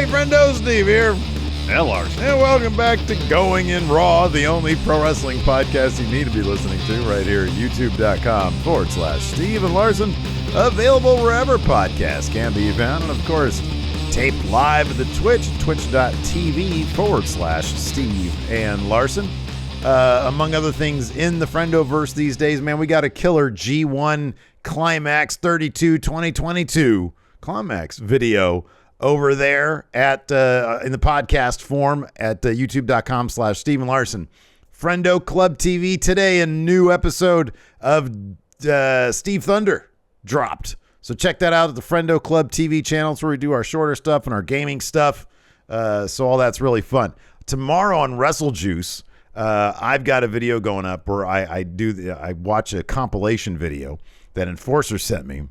Hey, friendo, Steve here. And Larson. And welcome back to Going in Raw, the only pro wrestling podcast you need to be listening to right here at youtube.com/Steve and Larson. Available wherever podcasts can be found. And, of course, taped live at the Twitch, twitch.tv/Steve and Larson. Among other things, in the Friendoverse these days, man, we got a killer G1 Climax 32 2022 Climax video over there at in the podcast form at youtube.com/Steve and Larson. Friendo Club TV today, a new episode of Steve Thunder dropped. So check that out at the Friendo Club TV channel. It's where we do our shorter stuff and our gaming stuff. So all that's really fun. Tomorrow on WrestleJuice, I've got a video going up where I watch a compilation video that Enforcer sent me.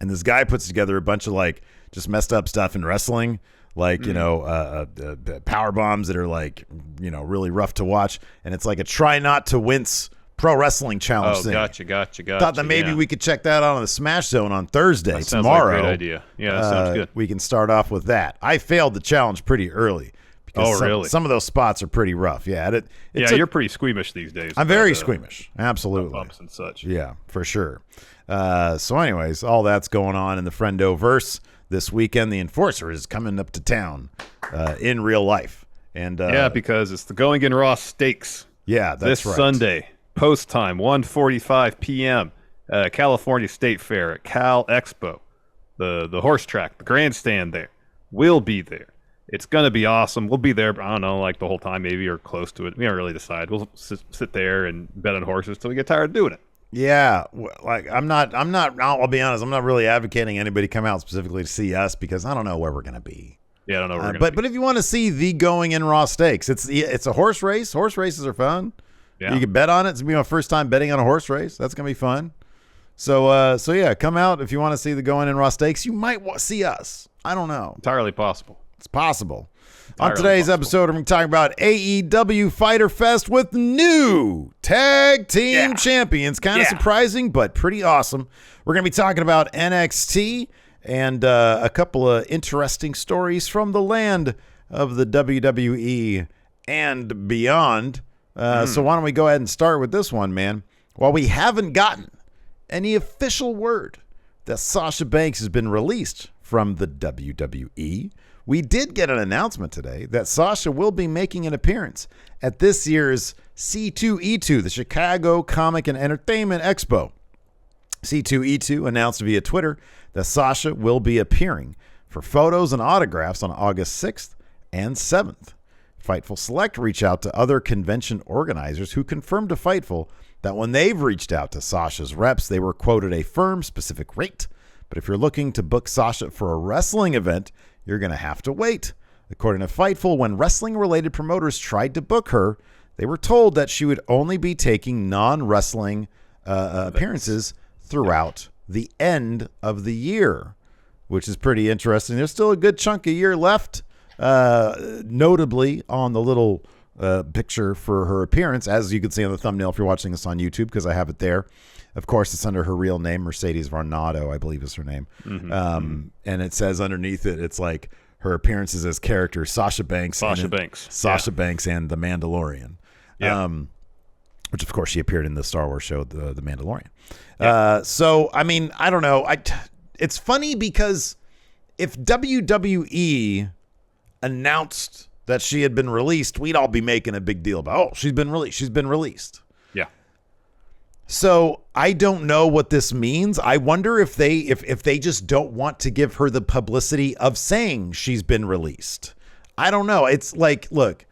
And this guy puts together a bunch of like just messed up stuff in wrestling, like, power bombs that are like, really rough to watch. And it's like a try not to wince pro wrestling challenge thing. Gotcha. Thought that maybe we could check that out on the Smash Zone on Thursday. That tomorrow. Like a great idea. Yeah, that sounds good. We can start off with that. I failed the challenge pretty early. Because really? Some of those spots are pretty rough. Yeah. You're pretty squeamish these days. I'm very squeamish. Absolutely. Bumps and such. Yeah, for sure. So anyways, all that's going on in the Friendoverse this weekend. The Enforcer is coming up to town in real life. And because it's the Going in Raw Stakes. Yeah, that's this right. Sunday, post time, 1:45 p.m. California State Fair at Cal Expo. The horse track, the grandstand there. We'll be there. It's going to be awesome. We'll be there, I don't know, like the whole time maybe or close to it. We haven't really decided. We'll sit there and bet on horses till we get tired of doing it. Yeah, like I'll be honest, I'm not really advocating anybody come out specifically to see us because I don't know where we're going to be. Yeah, I don't know where we're going to be. But if you want to see the Going in Raw Stakes, it's a horse race. Horse races are fun. Yeah. You can bet on it. It's going to be my first time betting on a horse race. That's going to be fun. So yeah, come out if you want to see the Going in Raw Stakes. You might see us. I don't know. Entirely possible. It's possible. On today's episode, we're going to talk about AEW Fyter Fest with new tag team champions. Kind of surprising, but pretty awesome. We're going to be talking about NXT and a couple of interesting stories from the land of the WWE and beyond. So why don't we go ahead and start with this one, man? While we haven't gotten any official word that Sasha Banks has been released from the WWE, we did get an announcement today that Sasha will be making an appearance at this year's C2E2, the Chicago Comic and Entertainment Expo. C2E2 announced via Twitter that Sasha will be appearing for photos and autographs on August 6th and 7th. Fightful Select reached out to other convention organizers who confirmed to Fightful that when they've reached out to Sasha's reps, they were quoted a firm, specific rate. But if you're looking to book Sasha for a wrestling event, you're going to have to wait. According to Fightful, when wrestling-related promoters tried to book her, they were told that she would only be taking non-wrestling appearances throughout the end of the year, which is pretty interesting. There's still a good chunk of year left, notably on the little picture for her appearance, as you can see on the thumbnail if you're watching this on YouTube, because I have it there. Of course, it's under her real name, Mercedes Varnado, I believe is her name. And it says underneath it, it's like her appearances as characters, Sasha Banks and The Mandalorian. Yeah. Which, of course, she appeared in the Star Wars show, The Mandalorian. Yeah. So, I mean, I don't know. It's funny because if WWE announced that she had been released, we'd all be making a big deal about, she's been released. Yeah. So I don't know what this means. I wonder if they just don't want to give her the publicity of saying she's been released. I don't know. It's like, look,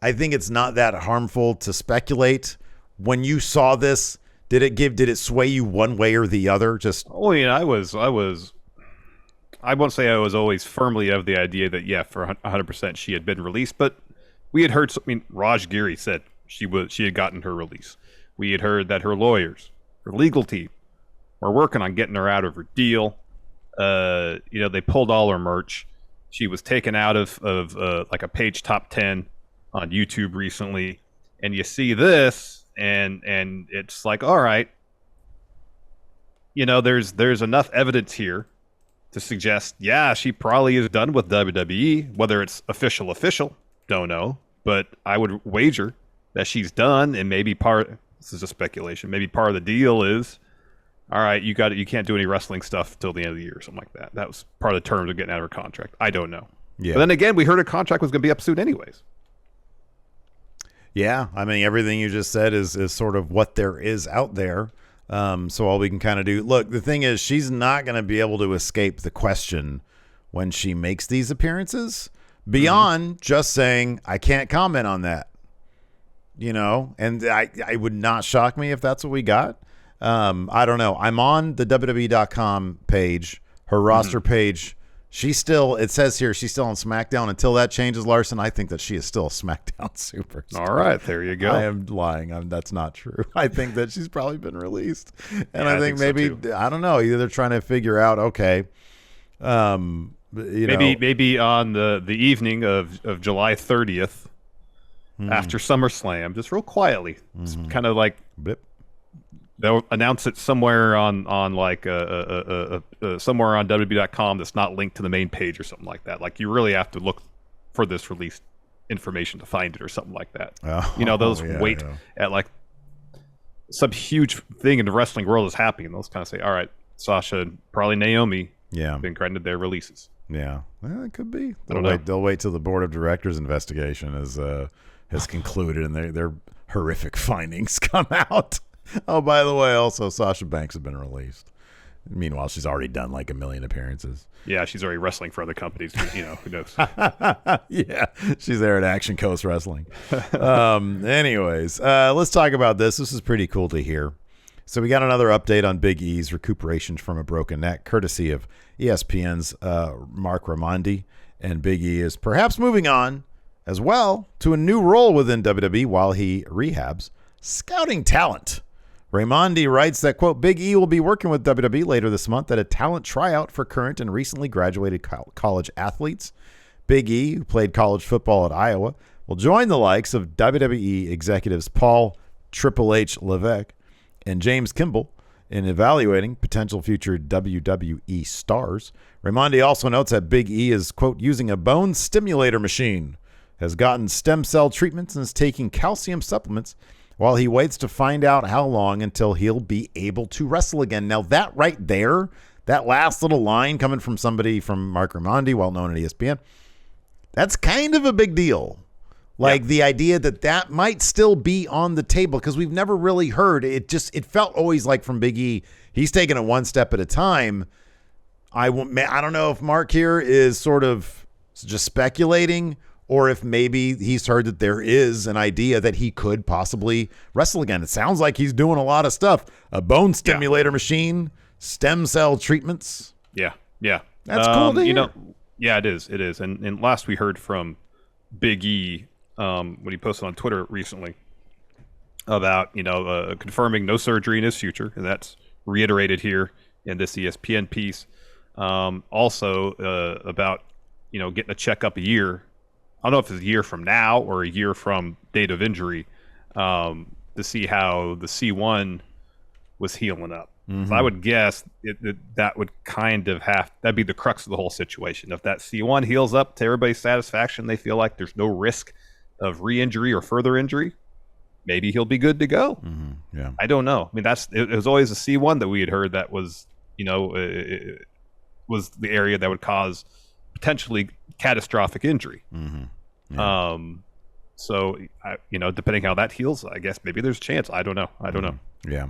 I think it's not that harmful to speculate. When you saw this, did it sway you one way or the other? I won't say I was always firmly of the idea that, for 100% she had been released, but we had heard, Raj Giri said she had gotten her release. We had heard that her lawyers, her legal team, were working on getting her out of her deal. They pulled all her merch. She was taken out of like a page top 10 on YouTube recently. And you see this, and it's like, all right, there's enough evidence here to suggest, she probably is done with WWE. Whether it's official, don't know. But I would wager that she's done, and maybe this is a speculation, maybe part of the deal is, all right, you can't do any wrestling stuff till the end of the year or something like that. That was part of the terms of getting out of her contract. I don't know. Yeah. But then again, we heard her contract was going to be up soon anyways. Yeah, I mean, everything you just said is sort of what there is out there. So all we can kind of do, look, the thing is, she's not going to be able to escape the question when she makes these appearances beyond just saying, I can't comment on that, and I would not shock me if that's what we got. I don't know. I'm on the WWE.com page, her roster page. It says here she's still on SmackDown. Until that changes, Larson, I think that she is still a SmackDown superstar. All right, there you go. I am lying. That's not true. I think that she's probably been released. And I think maybe, so I don't know, either they're trying to figure out, okay, maybe on the evening of July 30th, after SummerSlam, just real quietly, it's kind of like... They'll announce it somewhere on like somewhere on WWE.com that's not linked to the main page or something like that. Like you really have to look for this release information to find it or something like that. At like some huge thing in the wrestling world is happening. And they'll kind of say, all right, Sasha and probably Naomi have been granted their releases. Yeah, well, it could be. They'll wait till the board of directors investigation has concluded and their horrific findings come out. Oh, by the way, also Sasha Banks has been released. Meanwhile, she's already done like 1 million appearances. Yeah, she's already wrestling for other companies. Who knows? Yeah, she's there at Action Coast Wrestling. Anyways, let's talk about this. This is pretty cool to hear. So we got another update on Big E's recuperation from a broken neck, courtesy of ESPN's Mark Raimondi. And Big E is perhaps moving on as well to a new role within WWE while he rehabs, scouting talent. Raimondi writes that, quote, Big E will be working with WWE later this month at a talent tryout for current and recently graduated college athletes. Big E, who played college football at Iowa, will join the likes of WWE executives Paul Triple H Levesque and James Kimball in evaluating potential future WWE stars. Raimondi also notes that Big E is, quote, using a bone stimulator machine, has gotten stem cell treatments, and is taking calcium supplements while he waits to find out how long until he'll be able to wrestle again. Now, that right there, that last little line coming from somebody from Mark Raimondi, well-known at ESPN, that's kind of a big deal. Like the idea that might still be on the table, because we've never really heard. It felt always like from Big E, he's taking it one step at a time. I don't know if Mark here is sort of just speculating, or if maybe he's heard that there is an idea that he could possibly wrestle again. It sounds like he's doing a lot of stuff. A bone stimulator machine, stem cell treatments. Yeah. That's cool to hear. Yeah, it is. And last we heard from Big E, when he posted on Twitter recently about, confirming no surgery in his future. And that's reiterated here in this ESPN piece. Also about, getting a checkup a year. I don't know if it's a year from now or a year from date of injury, to see how the C1 was healing up. Mm-hmm. So I would guess that would kind of that'd be the crux of the whole situation. If that C1 heals up to everybody's satisfaction, they feel like there's no risk of re-injury or further injury, maybe he'll be good to go. Mm-hmm. Yeah, I don't know. I mean, it was always a C1 that we had heard that was, it was the area that would cause potentially catastrophic injury. Mm-hmm. Yeah. So depending how that heals, I guess maybe there's a chance. I don't know. Yeah.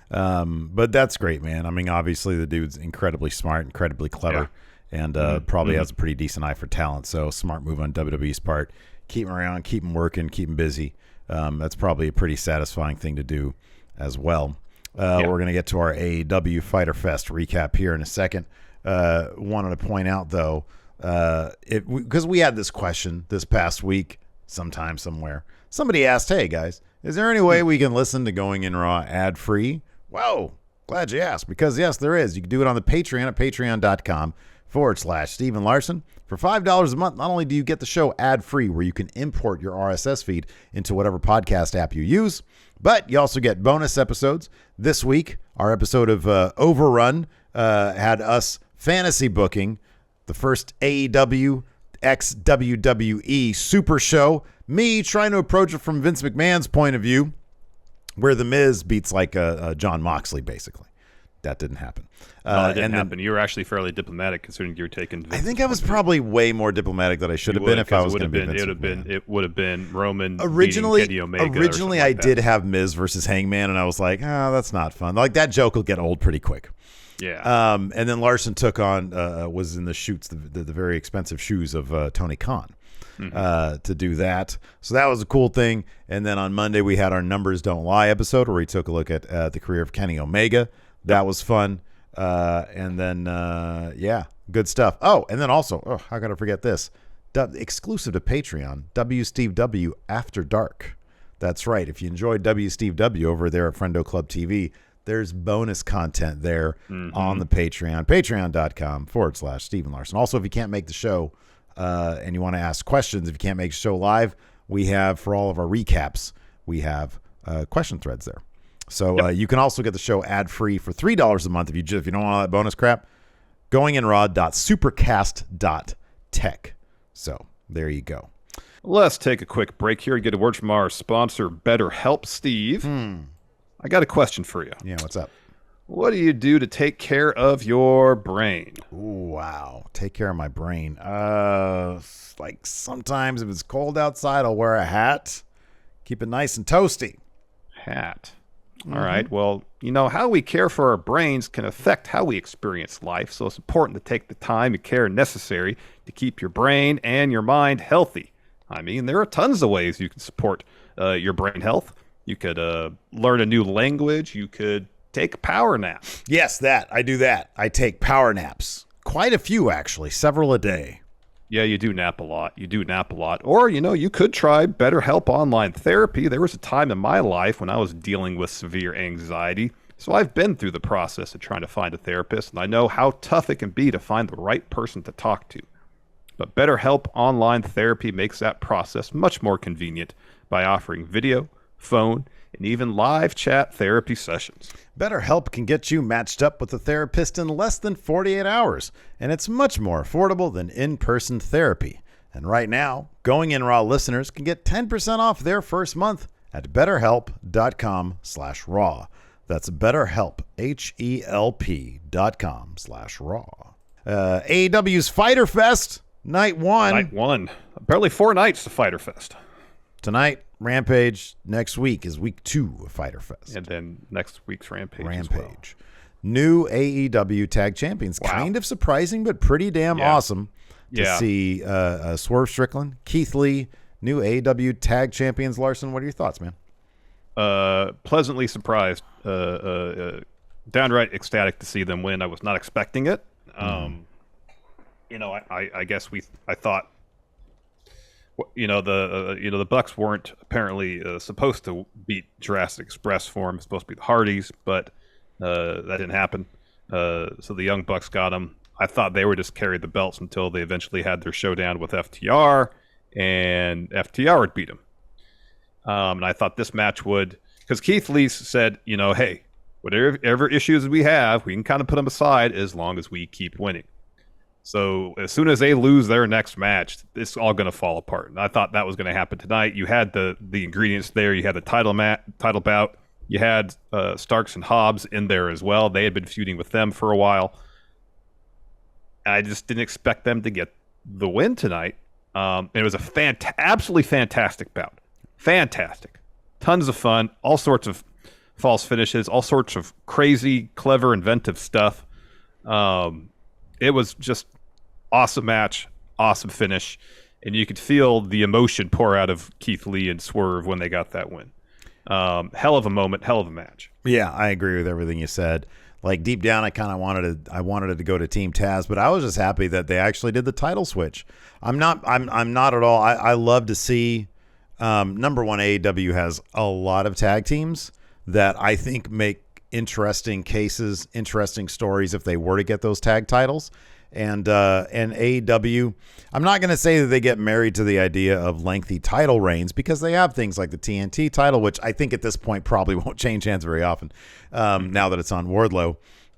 But that's great, man. I mean, obviously the dude's incredibly smart, incredibly clever, and probably has a pretty decent eye for talent. So smart move on WWE's part. Keep him around, keep him working, keep him busy. That's probably a pretty satisfying thing to do as well. We're going to get to our AEW Fighter Fest recap here in a second. Wanted to point out, though, because we had this question this past week, sometime, somewhere. Somebody asked, hey, guys, is there any way we can listen to Going In Raw ad-free? Whoa, glad you asked, because, yes, there is. You can do it on the Patreon at patreon.com/Steven Larson. For $5 a month, not only do you get the show ad-free, where you can import your RSS feed into whatever podcast app you use, but you also get bonus episodes. This week, our episode of Overrun had us fantasy booking, the first AEW x WWE Super Show. Me trying to approach it from Vince McMahon's point of view, where The Miz beats like John Moxley, basically. That didn't happen. No, it didn't happen. You were actually fairly diplomatic considering you were taking Vince's I think I was probably way more diplomatic than I should have been if I was going to be Vince McMahon. It would have been Roman originally, beating Kenny Omega. Originally, I did have Miz versus Hangman, and I was like, that's not fun. Like, that joke will get old pretty quick. Yeah. And then Larson took on, was in the shoots, the very expensive shoes of Tony Khan. To do that. So that was a cool thing. And then on Monday, we had our Numbers Don't Lie episode where we took a look at the career of Kenny Omega. That was fun. And then, good stuff. Oh, and then also, how could I forget this? Exclusive to Patreon, W Steve W After Dark. That's right. If you enjoyed W Steve W over there at Friendo Club TV, there's bonus content there on the Patreon, patreon.com/Stephen Larson. Also, if you can't make the show and you want to ask questions, if you can't make the show live, we have, for all of our recaps, we have question threads there. So you can also get the show ad-free for $3 a month if you don't want all that bonus crap. Goinginraw.supercast.tech. So there you go. Let's take a quick break here and get a word from our sponsor, BetterHelp. Steve, I got a question for you. Yeah, what's up? What do you do to take care of your brain? Ooh, wow. Take care of my brain. Like sometimes if it's cold outside, I'll wear a hat. Keep it nice and toasty. Hat. All right. Well, how we care for our brains can affect how we experience life. So it's important to take the time and care necessary to keep your brain and your mind healthy. I mean, there are tons of ways you can support your brain health. You could learn a new language. You could take a power nap. Yes, I do that. I take power naps. Quite a few, actually. Several a day. Yeah, you do nap a lot. Or, you could try BetterHelp online therapy. There was a time in my life when I was dealing with severe anxiety. So I've been through the process of trying to find a therapist, and I know how tough it can be to find the right person to talk to. But BetterHelp online therapy makes that process much more convenient by offering video, phone, and even live chat therapy sessions. BetterHelp can get you matched up with a therapist in less than 48 hours, and it's much more affordable than in-person therapy. And right now, Going In Raw listeners can get 10% off their first month at betterhelp.com/raw. That's BetterHelp, HELP.com/raw. AEW's Fyter Fest, night one. Night one. Barely 4 nights to Fyter Fest. Tonight, Rampage. Next week is week 2 of Fyter Fest. And then next week's Rampage as well. New AEW Tag Champions. Wow. Kind of surprising, but pretty damn awesome to see Swerve Strickland, Keith Lee, new AEW Tag Champions. Larson, what are your thoughts, man? Pleasantly surprised. Downright ecstatic to see them win. I was not expecting it. I guess I thought the Bucks weren't apparently supposed to beat Jurassic Express for him. It's supposed to be the Hardys, but that didn't happen. So the Young Bucks got them. I thought they would just carry the belts until they eventually had their showdown with FTR, and FTR would beat them. And I thought this match would, because Keith Lee said, hey, whatever issues we have, we can kind of put them aside as long as we keep winning. So as soon as they lose their next match, it's all going to fall apart. And I thought that was going to happen tonight. You had the ingredients there. You had the title bout. You had Starks and Hobbs in there as well. They had been feuding with them for a while. I just didn't expect them to get the win tonight. And it was a absolutely fantastic bout. Fantastic. Tons of fun. All sorts of false finishes. All sorts of crazy, clever, inventive stuff. It was just awesome match, awesome finish, and you could feel the emotion pour out of Keith Lee and Swerve when they got that win. Hell of a moment, hell of a match. Yeah, I agree with everything you said. Like deep down, I kind of wanted it to go to Team Taz, but I was just happy that they actually did the title switch. I'm not at all. I love to see. Number one, AEW has a lot of tag teams that I think make interesting cases, interesting stories if they were to get those tag titles. And AEW, I'm not going to say that they get married to the idea of lengthy title reigns because they have things like the TNT title, which I think at this point probably won't change hands very often now that it's on Wardlow.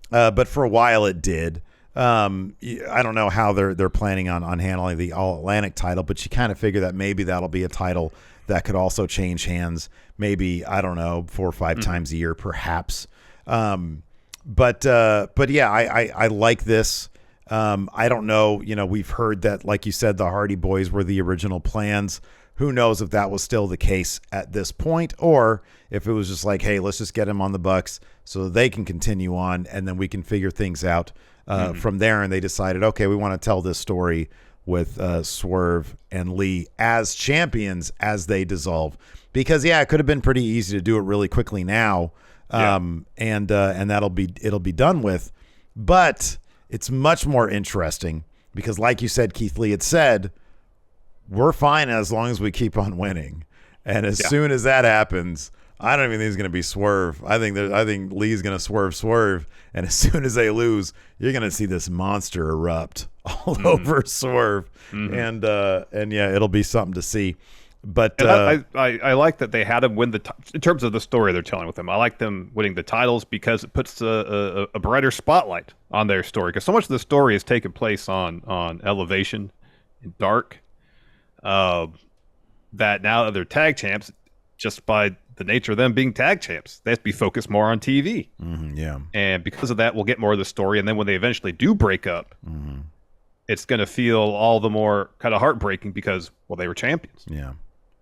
But for a while it did. I don't know how they're planning on handling the All Atlantic title, but you kind of figure that maybe that'll be a title that could also change hands. Maybe, I don't know, 4 or 5 times a year, perhaps. But yeah, I like this. I don't know. We've heard that, like you said, the Hardy Boys were the original plans. Who knows if that was still the case at this point, or if it was just like, hey, let's just get him on the Bucks so they can continue on, and then we can figure things out from there. And they decided, okay, we want to tell this story with Swerve and Lee as champions as they dissolve. Because, yeah, it could have been pretty easy to do it really quickly now, and it'll be done with. But it's much more interesting because, like you said, Keith Lee had said, we're fine as long as we keep on winning. And as soon as that happens, I don't even think it's going to be Swerve. I think Lee's going to swerve. And as soon as they lose, you're going to see this monster erupt all over Swerve. And yeah, it'll be something to see. But I like that they had him win in terms of the story they're telling with him. I like them winning the titles because it puts a brighter spotlight on their story. Because so much of the story has taken place on Elevation and Dark. That now that they're tag champs, just by the nature of them being tag champs, they have to be focused more on TV. Yeah. And because of that, we'll get more of the story. And then when they eventually do break up, it's going to feel all the more kind of heartbreaking because, well, they were champions. Yeah.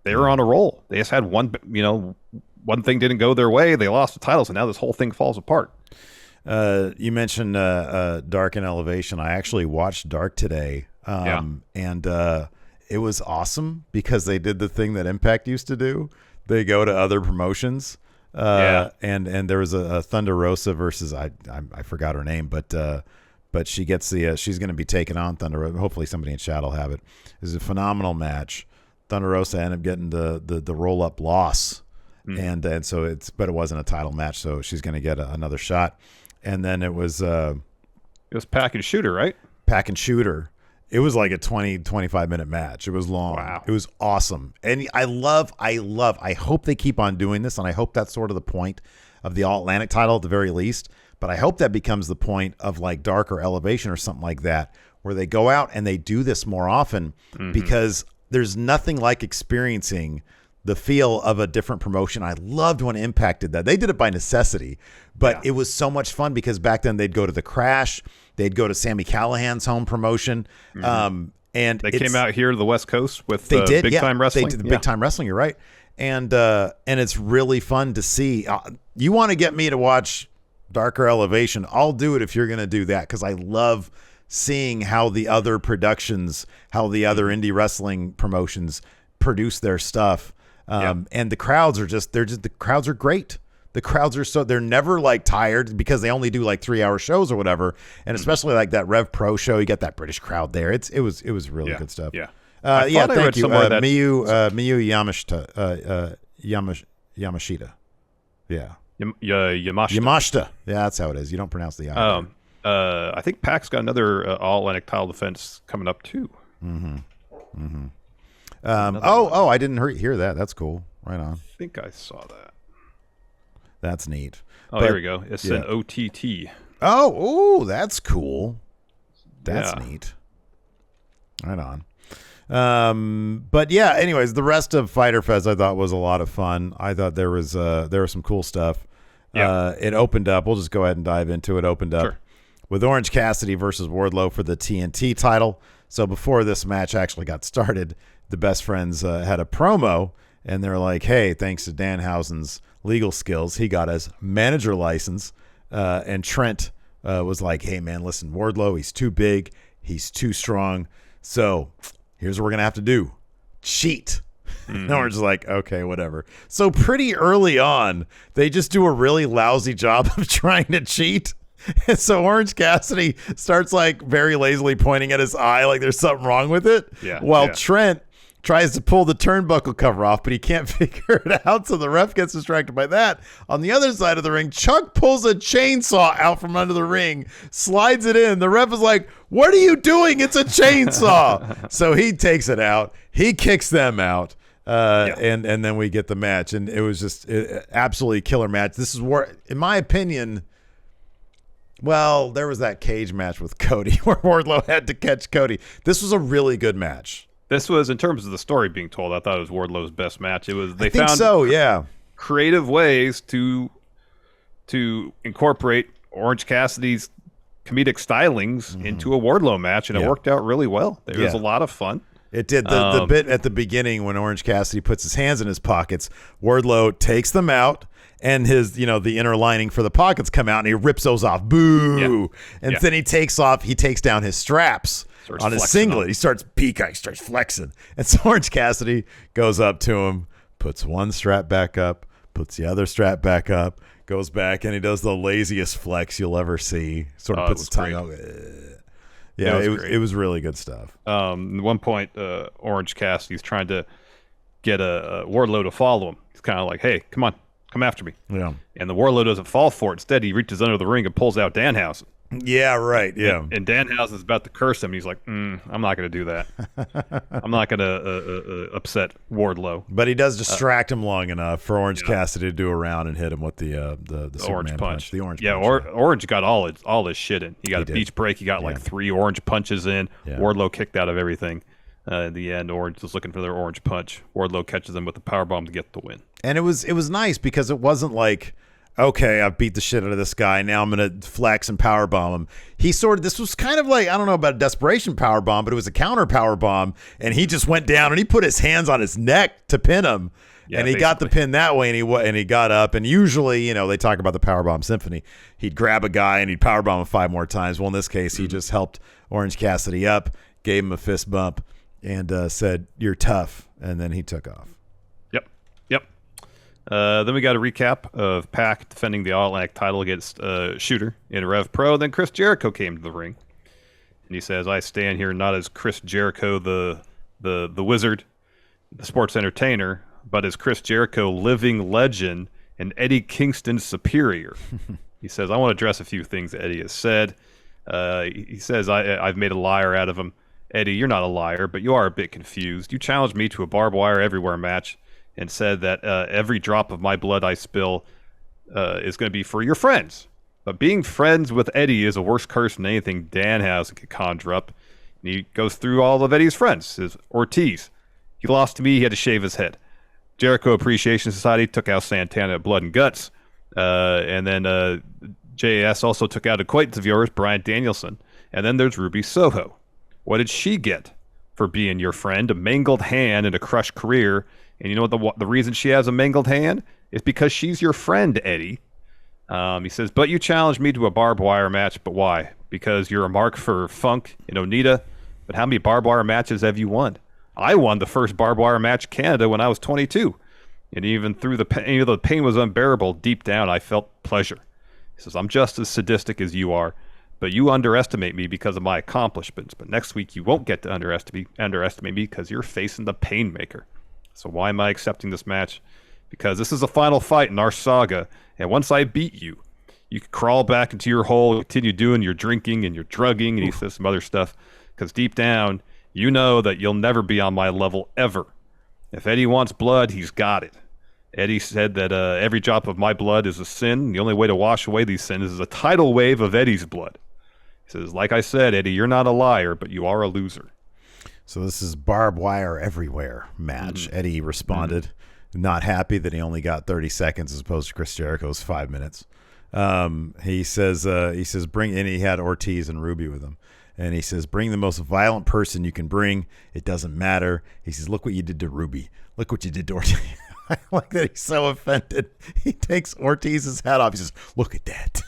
They were on a roll. They just had one thing didn't go their way. They lost the titles, and now this whole thing falls apart. You mentioned Dark and Elevation. I actually watched Dark today. And it was awesome because they did the thing that Impact used to do. They go to other promotions. And there was a Thunder Rosa versus I forgot her name, but she gets she's going to be taking on Thunder Rosa. Hopefully somebody in chat will have it. It was a phenomenal match. Thunder Rosa ended up getting the roll up loss, and so but it wasn't a title match, so she's going to get another shot. And then it was Pack and Shooter, right? Pack and Shooter. It was like a 20-25 minute match. It was long. Wow. It was awesome. And I hope they keep on doing this, and I hope that's sort of the point of the All Atlantic title at the very least. But I hope that becomes the point of like Dark or Elevation or something like that, where they go out and they do this more often because there's nothing like experiencing the feel of a different promotion. I loved when Impact did that. They did it by necessity, but it was so much fun because back then they'd go to the Crash, they'd go to Sami Callihan's home promotion, and they came out here to the West Coast with Big Time Wrestling. They did the Big Time Wrestling. You're right, and it's really fun to see. You want to get me to watch Darker Elevation? I'll do it if you're going to do that because I love seeing how the other productions, how the other indie wrestling promotions produce their stuff. And the crowds are the crowds are great. The crowds are they're never like tired because they only do like 3-hour shows or whatever. And especially like that Rev Pro show, you get that British crowd there. It was really good stuff. Yeah. Thank you. Miyu Yamashita. Yeah. Yamashita. Yeah, that's how it is. You don't pronounce the I. I think Pac's got another All Atlantic title defense coming up too. I didn't hear that. That's cool. Right on. I think I saw that. That's neat. Here we go. It's an OTT. Oh, that's cool. That's neat. Right on. But yeah, anyways, the rest of Fyter Fest I thought was a lot of fun. I thought there was some cool stuff. It opened up. We'll just go ahead and dive into it. Opened up with Orange Cassidy versus Wardlow for the TNT title. So before this match actually got started, the Best Friends had a promo, and they're like, hey, thanks to Danhausen's legal skills, he got his manager license. And Trent was like, hey, man, listen, Wardlow, he's too big. He's too strong. So here's what we're going to have to do. Cheat. And Orange is like, okay, whatever. So pretty early on, they just do a really lousy job of trying to cheat. And so Orange Cassidy starts like very lazily pointing at his eye like there's something wrong with it. While Trent tries to pull the turnbuckle cover off, but he can't figure it out. So the ref gets distracted by that. On the other side of the ring, Chuck pulls a chainsaw out from under the ring, slides it in. The ref is like, what are you doing? It's a chainsaw. So he takes it out. He kicks them out. And then we get the match. And it was just absolutely killer match. This is where, in my opinion, Well, there was that cage match with Cody where Wardlow had to catch Cody. This was a really good match. This was, in terms of the story being told, I thought it was Wardlow's best match. It was. They think found so, yeah. creative ways to incorporate Orange Cassidy's comedic stylings into a Wardlow match, and it worked out really well. It was a lot of fun. It did. The bit at the beginning when Orange Cassidy puts his hands in his pockets, Wardlow takes them out, and his, the inner lining for the pockets come out, and he rips those off. Boo! And then he takes down his straps on his singlet. He starts peacocking, starts flexing. And so Orange Cassidy goes up to him, puts one strap back up, puts the other strap back up, goes back, and he does the laziest flex you'll ever see. Sort of puts his tongue out. Yeah, it was really good stuff. At one point, Orange Cassidy's trying to get a Wardlow to follow him. He's kind of like, "Hey, come on, come after me." Yeah. And the Wardlow doesn't fall for it. Instead, he reaches under the ring and pulls out Danhausen. Yeah, right. Yeah. And Danhausen's about to curse him. And he's like, I'm not going to do that. I'm not going to upset Wardlow. But he does distract him long enough for Orange Cassidy to do a round and hit him with the orange punch. The orange punch. Yeah, Orange got all his shit in. He got a beach break. He got like 3 orange punches in. Yeah. Wardlow kicked out of everything. In the end, Orange was looking for their orange punch. Wardlow catches him with the powerbomb to get the win. And it was nice because it wasn't like, okay, I've beat the shit out of this guy. Now I'm going to flex and powerbomb him. This was kind of like, I don't know about a desperation powerbomb, but it was a counter powerbomb. And he just went down and he put his hands on his neck to pin him. Yeah, and he got the pin that way, and he got up. And usually, they talk about the powerbomb symphony. He'd grab a guy and he'd powerbomb him 5 more times. Well, in this case, he just helped Orange Cassidy up, gave him a fist bump, and said, "You're tough." And then he took off. Then we got a recap of Pac defending the All-Atlantic title against Shooter in Rev Pro. Then Chris Jericho came to the ring, and he says, "I stand here not as Chris Jericho, the wizard, the sports entertainer, but as Chris Jericho, living legend, and Eddie Kingston superior." He says, "I want to address a few things that Eddie has said." He says, I've made a liar out of him. Eddie, you're not a liar, but you are a bit confused. You challenged me to a barbed wire everywhere match and said that every drop of my blood I spill is going to be for your friends. But being friends with Eddie is a worse curse than anything Danhausen could conjure up. And he goes through all of Eddie's friends. His Ortiz. He lost to me. He had to shave his head. Jericho Appreciation Society took out Santana at Blood and Guts. And then JAS also took out acquaintance of yours, Bryan Danielson. And then there's Ruby Soho. What did she get for being your friend? A mangled hand and a crushed career. And you know what the reason she has a mangled hand is because she's your friend, Eddie. He says, but you challenged me to a barbed wire match, but why? Because you're a mark for Funk and Onita. But how many barbed wire matches have you won? I won the first barbed wire match in Canada when I was 22. And even through the pain, even though the pain was unbearable, deep down I felt pleasure. He says, I'm just as sadistic as you are, but you underestimate me because of my accomplishments. But next week you won't get to underestimate me because you're facing the Painmaker. So why am I accepting this match? Because this is the final fight in our saga, and once I beat you, you can crawl back into your hole, continue doing your drinking and your drugging, and he says some other stuff, because deep down, you know that you'll never be on my level ever. If Eddie wants blood, he's got it. Eddie said that every drop of my blood is a sin. The only way to wash away these sins is a tidal wave of Eddie's blood. He says, like I said, Eddie, you're not a liar, but you are a loser. So this is barbed wire everywhere match. Mm-hmm. Eddie responded, not happy that he only got 30 seconds as opposed to Chris Jericho's 5 minutes. He says, bring, and he had Ortiz and Ruby with him. And he says, bring the most violent person you can bring. It doesn't matter. He says, look what you did to Ruby. Look what you did to Ortiz. I like that he's so offended. He takes Ortiz's hat off. He says, look at that.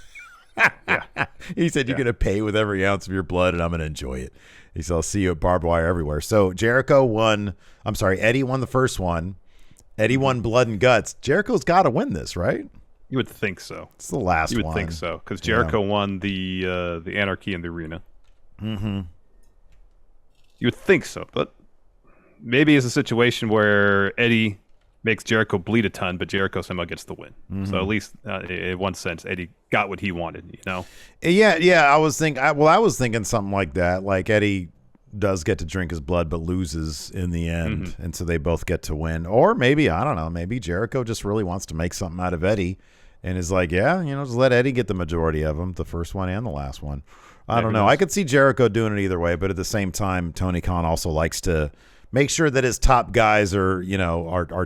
Yeah. He said, you're going to pay with every ounce of your blood, and I'm going to enjoy it. He said, I'll see you at barbed wire everywhere. So Eddie won the first one. Eddie won Blood and Guts. Jericho's got to win this, right? You would think so. It's the last one. You would think so, because Jericho won the Anarchy in the Arena. Mm-hmm. You would think so, but maybe it's a situation where Eddie makes Jericho bleed a ton, but Jericho somehow gets the win. Mm-hmm. So at least in one sense, Eddie got what he wanted, you know? Yeah. I was thinking something like that. Like Eddie does get to drink his blood, but loses in the end. Mm-hmm. And so they both get to win. Or maybe, I don't know, maybe Jericho just really wants to make something out of Eddie and is like, yeah, just let Eddie get the majority of them, the first one and the last one. I don't know. I could see Jericho doing it either way, but at the same time, Tony Khan also likes to make sure that his top guys are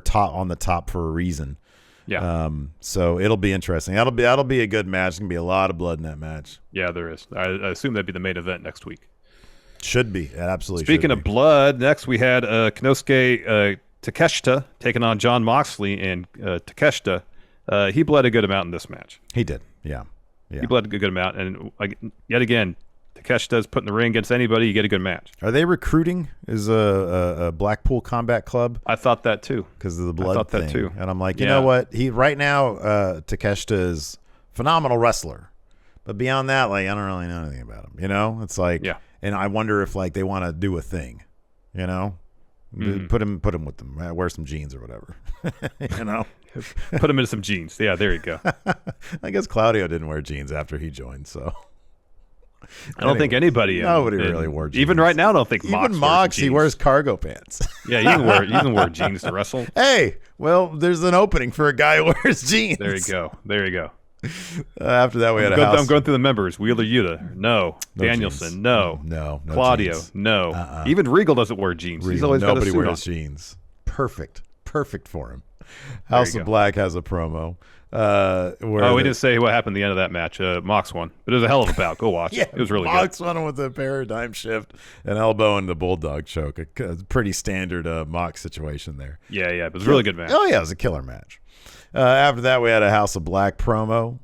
top on the top for a reason. Yeah. So it'll be interesting. That'll be a good match. There's gonna be a lot of blood in that match. Yeah, there is. I assume that'd be the main event next week. Should be. It absolutely. Speaking of blood, next we had Konosuke Takeshita taking on Jon Moxley, and Takeshita, he bled a good amount in this match. He did. Yeah. He bled a good amount, and yet again, Takeshita's put in the ring against anybody, you get a good match. Are they recruiting? Is a Blackpool Combat Club? I thought that too because of the blood. I thought that too, and I'm like, you know what? He right now, Takeshita is a phenomenal wrestler, but beyond that, like I don't really know anything about him. It's like, and I wonder if like they want to do a thing, put him with them, wear some jeans or whatever, Put him into some jeans. Yeah, there you go. I guess Claudio didn't wear jeans after he joined, so. I don't think anybody. Nobody really wore jeans. Even right now, I don't think Mox he wears cargo pants. Yeah, you can wear jeans to wrestle. Hey, well, there's an opening for a guy who wears jeans. There you go. After that, we had I'm going through the members. Wheeler Yuta, no. Danielson, jeans. No. No Claudio, jeans. No. Even Regal doesn't wear jeans. He's always got a suit on. Nobody wears jeans. Perfect for him. House of Black has a promo. We didn't say what happened at the end of that match. Mox won, but it was a hell of a bout. Go watch. It was really Mox good. won with a paradigm shift, an elbow, and the bulldog choke. A pretty standard Mox situation there. Yeah, it was a really good match. Oh yeah, it was a killer match. After that, we had a House of Black promo.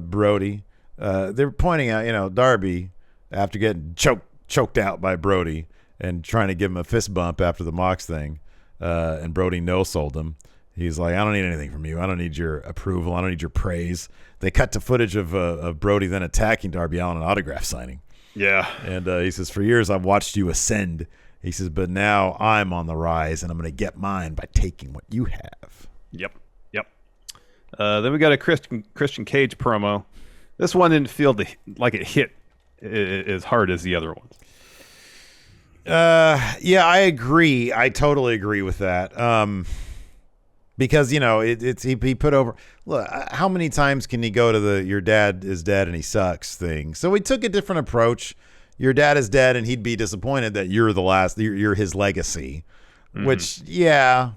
Brody, they were pointing out, Darby, after getting choked out by Brody and trying to give him a fist bump after the Mox thing, and Brody no-sold him. He's like, I don't need anything from you. I don't need your approval. I don't need your praise. They cut to footage of Brody then attacking Darby Allin and autograph signing. Yeah. And he says, for years I've watched you ascend. He says, but now I'm on the rise, and I'm going to get mine by taking what you have. Yep. Then we got a Christian Cage promo. This one didn't feel like it hit as hard as the other ones. Yeah, I agree. I totally agree with that. Because he put over. Look, how many times can he go to the "your dad is dead and he sucks" thing? So he took a different approach. Your dad is dead, and he'd be disappointed that you're the last. You're his legacy. Mm-hmm. Which, yeah,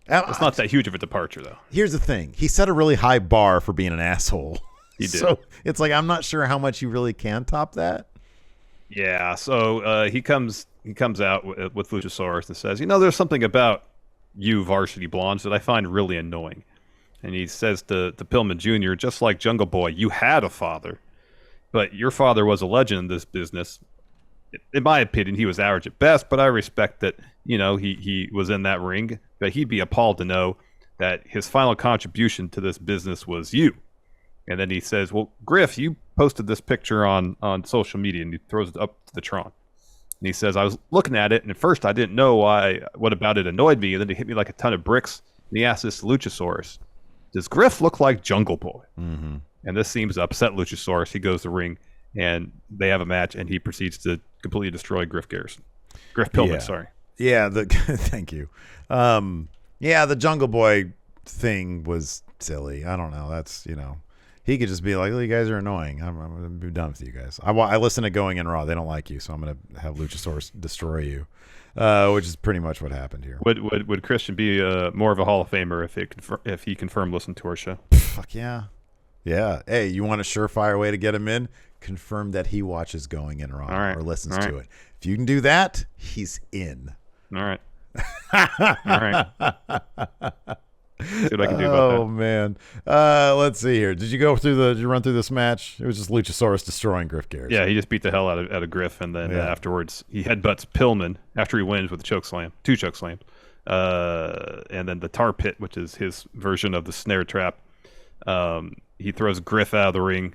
it's not that huge of a departure, though. Here's the thing: he set a really high bar for being an asshole. He did. So it's like I'm not sure how much you really can top that. Yeah. So he comes out with Luchasaurus and says, there's something about you Varsity Blondes that I find really annoying. And he says to Pillman Jr., just like Jungle Boy, you had a father, but your father was a legend in this business. In my opinion, he was average at best, but I respect that, he was in that ring, but he'd be appalled to know that his final contribution to this business was you. And then he says, well, Griff, you posted this picture on social media, and he throws it up to the Tron. And he says, I was looking at it, and at first I didn't know what about it annoyed me, and then it hit me like a ton of bricks. And he asked this Luchasaurus, does Griff look like Jungle Boy? Mm-hmm. And this seems to upset Luchasaurus. He goes to the ring, and they have a match, and he proceeds to completely destroy Griff Pillman, sorry. Yeah, thank you. The Jungle Boy thing was silly. I don't know. That's, he could just be like, you guys are annoying. I'm going to be done with you guys. I listen to Going in Raw. They don't like you, so I'm going to have Luchasaurus destroy you, which is pretty much what happened here. Would Christian be more of a Hall of Famer if he confirmed listened to our show? Fuck yeah. Yeah. Hey, you want a surefire way to get him in? Confirm that he watches Going in Raw or listens to it. If you can do that, he's in. All right. All right. See what I can do about that. Oh man, let's see here. Did you run through this match? It was just Luchasaurus destroying Griff Garrison. Yeah, he just beat the hell out of Griff, and then afterwards he headbutts Pillman after he wins with a two choke slams, and then the tar pit, which is his version of the snare trap. He throws Griff out of the ring.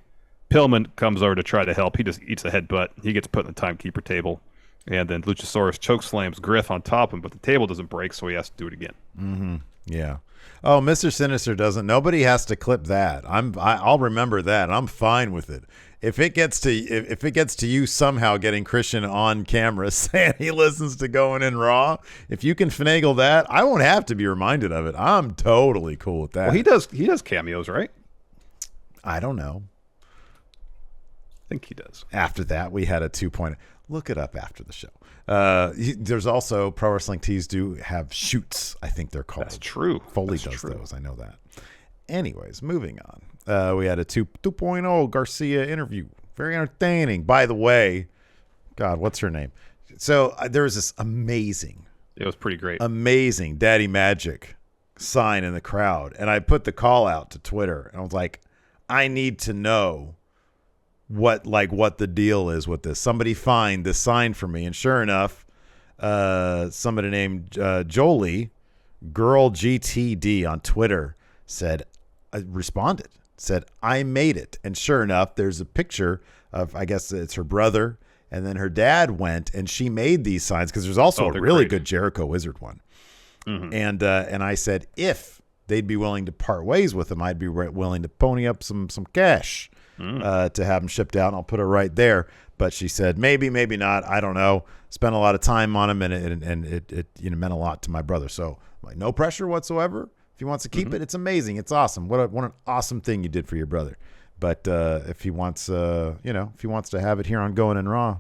Pillman comes over to try to help. He just eats a headbutt. He gets put in the timekeeper table, and then Luchasaurus choke slams Griff on top of him, but the table doesn't break, so he has to do it again. Mm-hmm. Yeah. Oh, Mr. Sinister doesn't. Nobody has to clip that. I'll remember that. I'm fine with it. If it gets to you somehow getting Christian on camera saying he listens to Going in Raw, if you can finagle that, I won't have to be reminded of it. I'm totally cool with that. Well, he does cameos, right? I don't know. I think he does. After that, we had a 2.0. Look it up after the show. There's also Pro Wrestling Tees do have shoots, I think they're called. That's true. Foley does those. I know that. Anyways, moving on. We had a 2.0 Garcia interview. Very entertaining. By the way, God, what's her name? So there was this amazing. It was pretty great. Amazing Daddy Magic sign in the crowd. And I put the call out to Twitter. And I was like, I need to know what the deal is with this. Somebody find this sign for me. And sure enough, somebody named Jolie, Girl GTD on Twitter, responded, said, I made it. And sure enough, there's a picture of, I guess it's her brother, and then her dad went and she made these signs, because there's also a really good Jericho Wizard one. Mm-hmm. And I said, if they'd be willing to part ways with them, I'd be willing to pony up some cash to have them shipped out, and I'll put it right there. But she said, maybe not. I don't know. Spent a lot of time on him, and it meant a lot to my brother. So like, no pressure whatsoever. If he wants to keep it, it's amazing. It's awesome. What an awesome thing you did for your brother. But if he wants, to have it here on Going in Raw,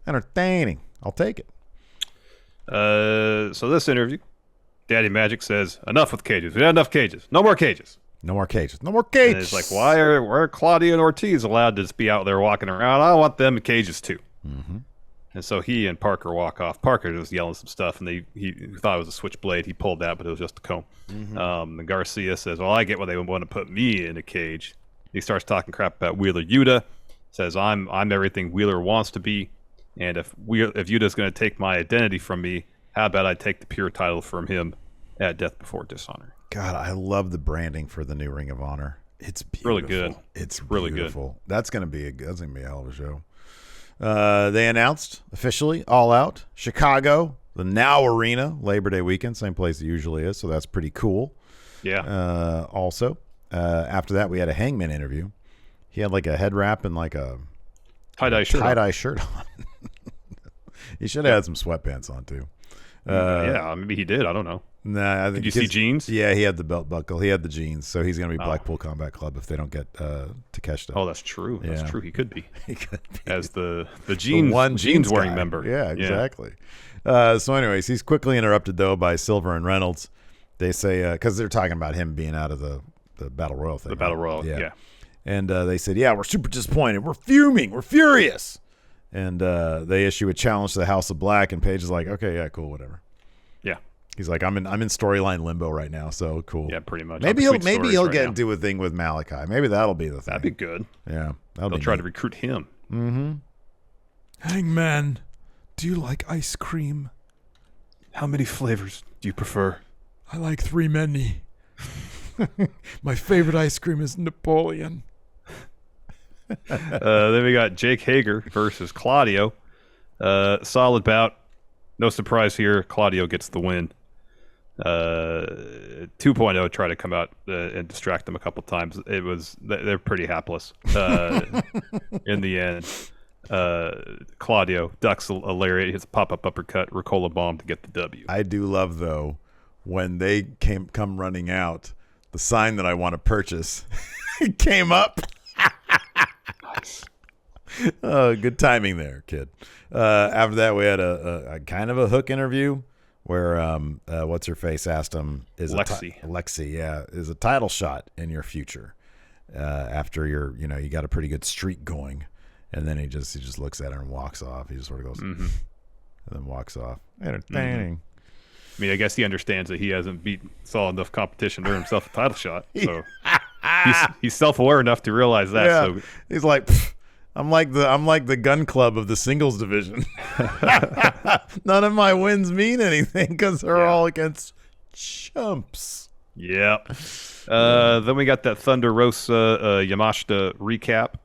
entertaining, I'll take it. So this interview, Daddy Magic says, enough with cages. We had enough cages. No more cages. No more cages. No more cages. And it's like, why are Claudia and Ortiz allowed to just be out there walking around? I want them in cages too. Mm-hmm. And so he and Parker walk off. Parker was yelling some stuff, and he thought it was a switchblade. He pulled that, but it was just a comb. Mm-hmm. And Garcia says, well, I get why they want to put me in a cage. He starts talking crap about Wheeler Yuta. Says, I'm everything Wheeler wants to be. And if Yuta's going to take my identity from me, how about I take the pure title from him at Death Before Dishonor? God, I love the branding for the new Ring of Honor. It's beautiful. Really good. It's really beautiful. Good. That's gonna be a hell of a show. They announced officially All Out Chicago, the Now Arena, Labor Day weekend, same place it usually is. So that's pretty cool. Yeah. Also, after that, we had a Hangman interview. He had like a head wrap and like a tie-dye shirt on. He should have had some sweatpants on too. Yeah, maybe he did. I don't know. Nah, I think. Did you see jeans? Yeah, he had the belt buckle. He had the jeans, so he's going to be Blackpool Combat Club if they don't get Takeshita. Oh, that's true. Yeah. That's true. He could be. He could be as the jeans wearing guy. member. Yeah, exactly. Yeah. So, anyways, he's quickly interrupted though by Silver and Reynolds. They say because they're talking about him being out of the Battle Royal thing. The Battle Royal. Yeah. And they said, "Yeah, we're super disappointed. We're fuming. We're furious." And they issue a challenge to the House of Black, and Paige is like, "Okay, yeah, cool, whatever." Yeah. He's like, I'm in storyline limbo right now, so cool. Yeah, pretty much. Maybe he'll get into a thing with Malachi. Maybe that'll be the thing. That'd be good. Yeah, they'll try to recruit him. Mm-hmm. Hangman, do you like ice cream? How many flavors do you prefer? I like 3 many. My favorite ice cream is Napoleon. Then we got Jake Hager versus Claudio. Solid bout. No surprise here. Claudio gets the win. 2.0 tried to come out and distract them a couple times. They're pretty hapless in the end. Claudio ducks a lariat, hits a pop-up uppercut, Ricola bomb to get the W. I do love though when they come running out, the sign that I want to purchase came up. Nice. Oh, good timing there, kid. After that, we had a kind of a hook interview where what's her face asked him, is Lexi, yeah, is a title shot in your future after you got a pretty good streak going, and then he just looks at her and walks off. He just sort of goes and then walks off. Entertaining. I mean, I guess he understands that he hasn't saw enough competition to earn himself a title shot, so he's self-aware enough to realize that. Yeah. So he's like, I'm like the gun club of the singles division. None of my wins mean anything because they're all against chumps. Yep. Then we got that Thunder Rosa Yamashita recap.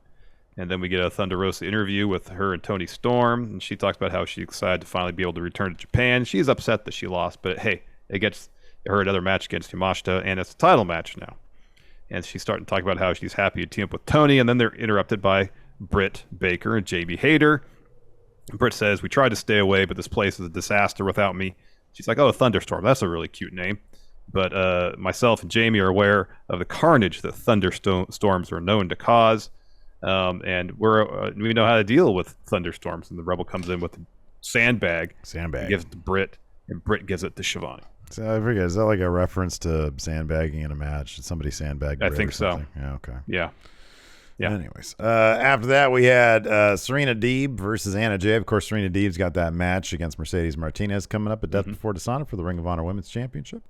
And then we get a Thunder Rosa interview with her and Toni Storm. And she talks about how she's excited to finally be able to return to Japan. She's upset that she lost, but hey, it gets her another match against Yamashita, and it's a title match now. And she's starting to talk about how she's happy to team up with Toni, and then they're interrupted by Britt Baker and JB Hayter. Britt says, we tried to stay away, but this place is a disaster without me. She's like, oh, Thunderstorm. That's a really cute name. But myself and Jamie are aware of the carnage that thunderstorms are known to cause. And we know how to deal with thunderstorms. And the Rebel comes in with a sandbag. Gives it to Britt, and Britt gives it to Shivani. So I forget, is that like a reference to sandbagging in a match? Did somebody sandbag Britt? I think so. Yeah, okay. Yeah. Anyways, after that we had Serena Deeb versus Anna Jay. Of course, Serena Deeb's got that match against Mercedes Martinez coming up at Death Before Dishonor for the Ring of Honor Women's Championship.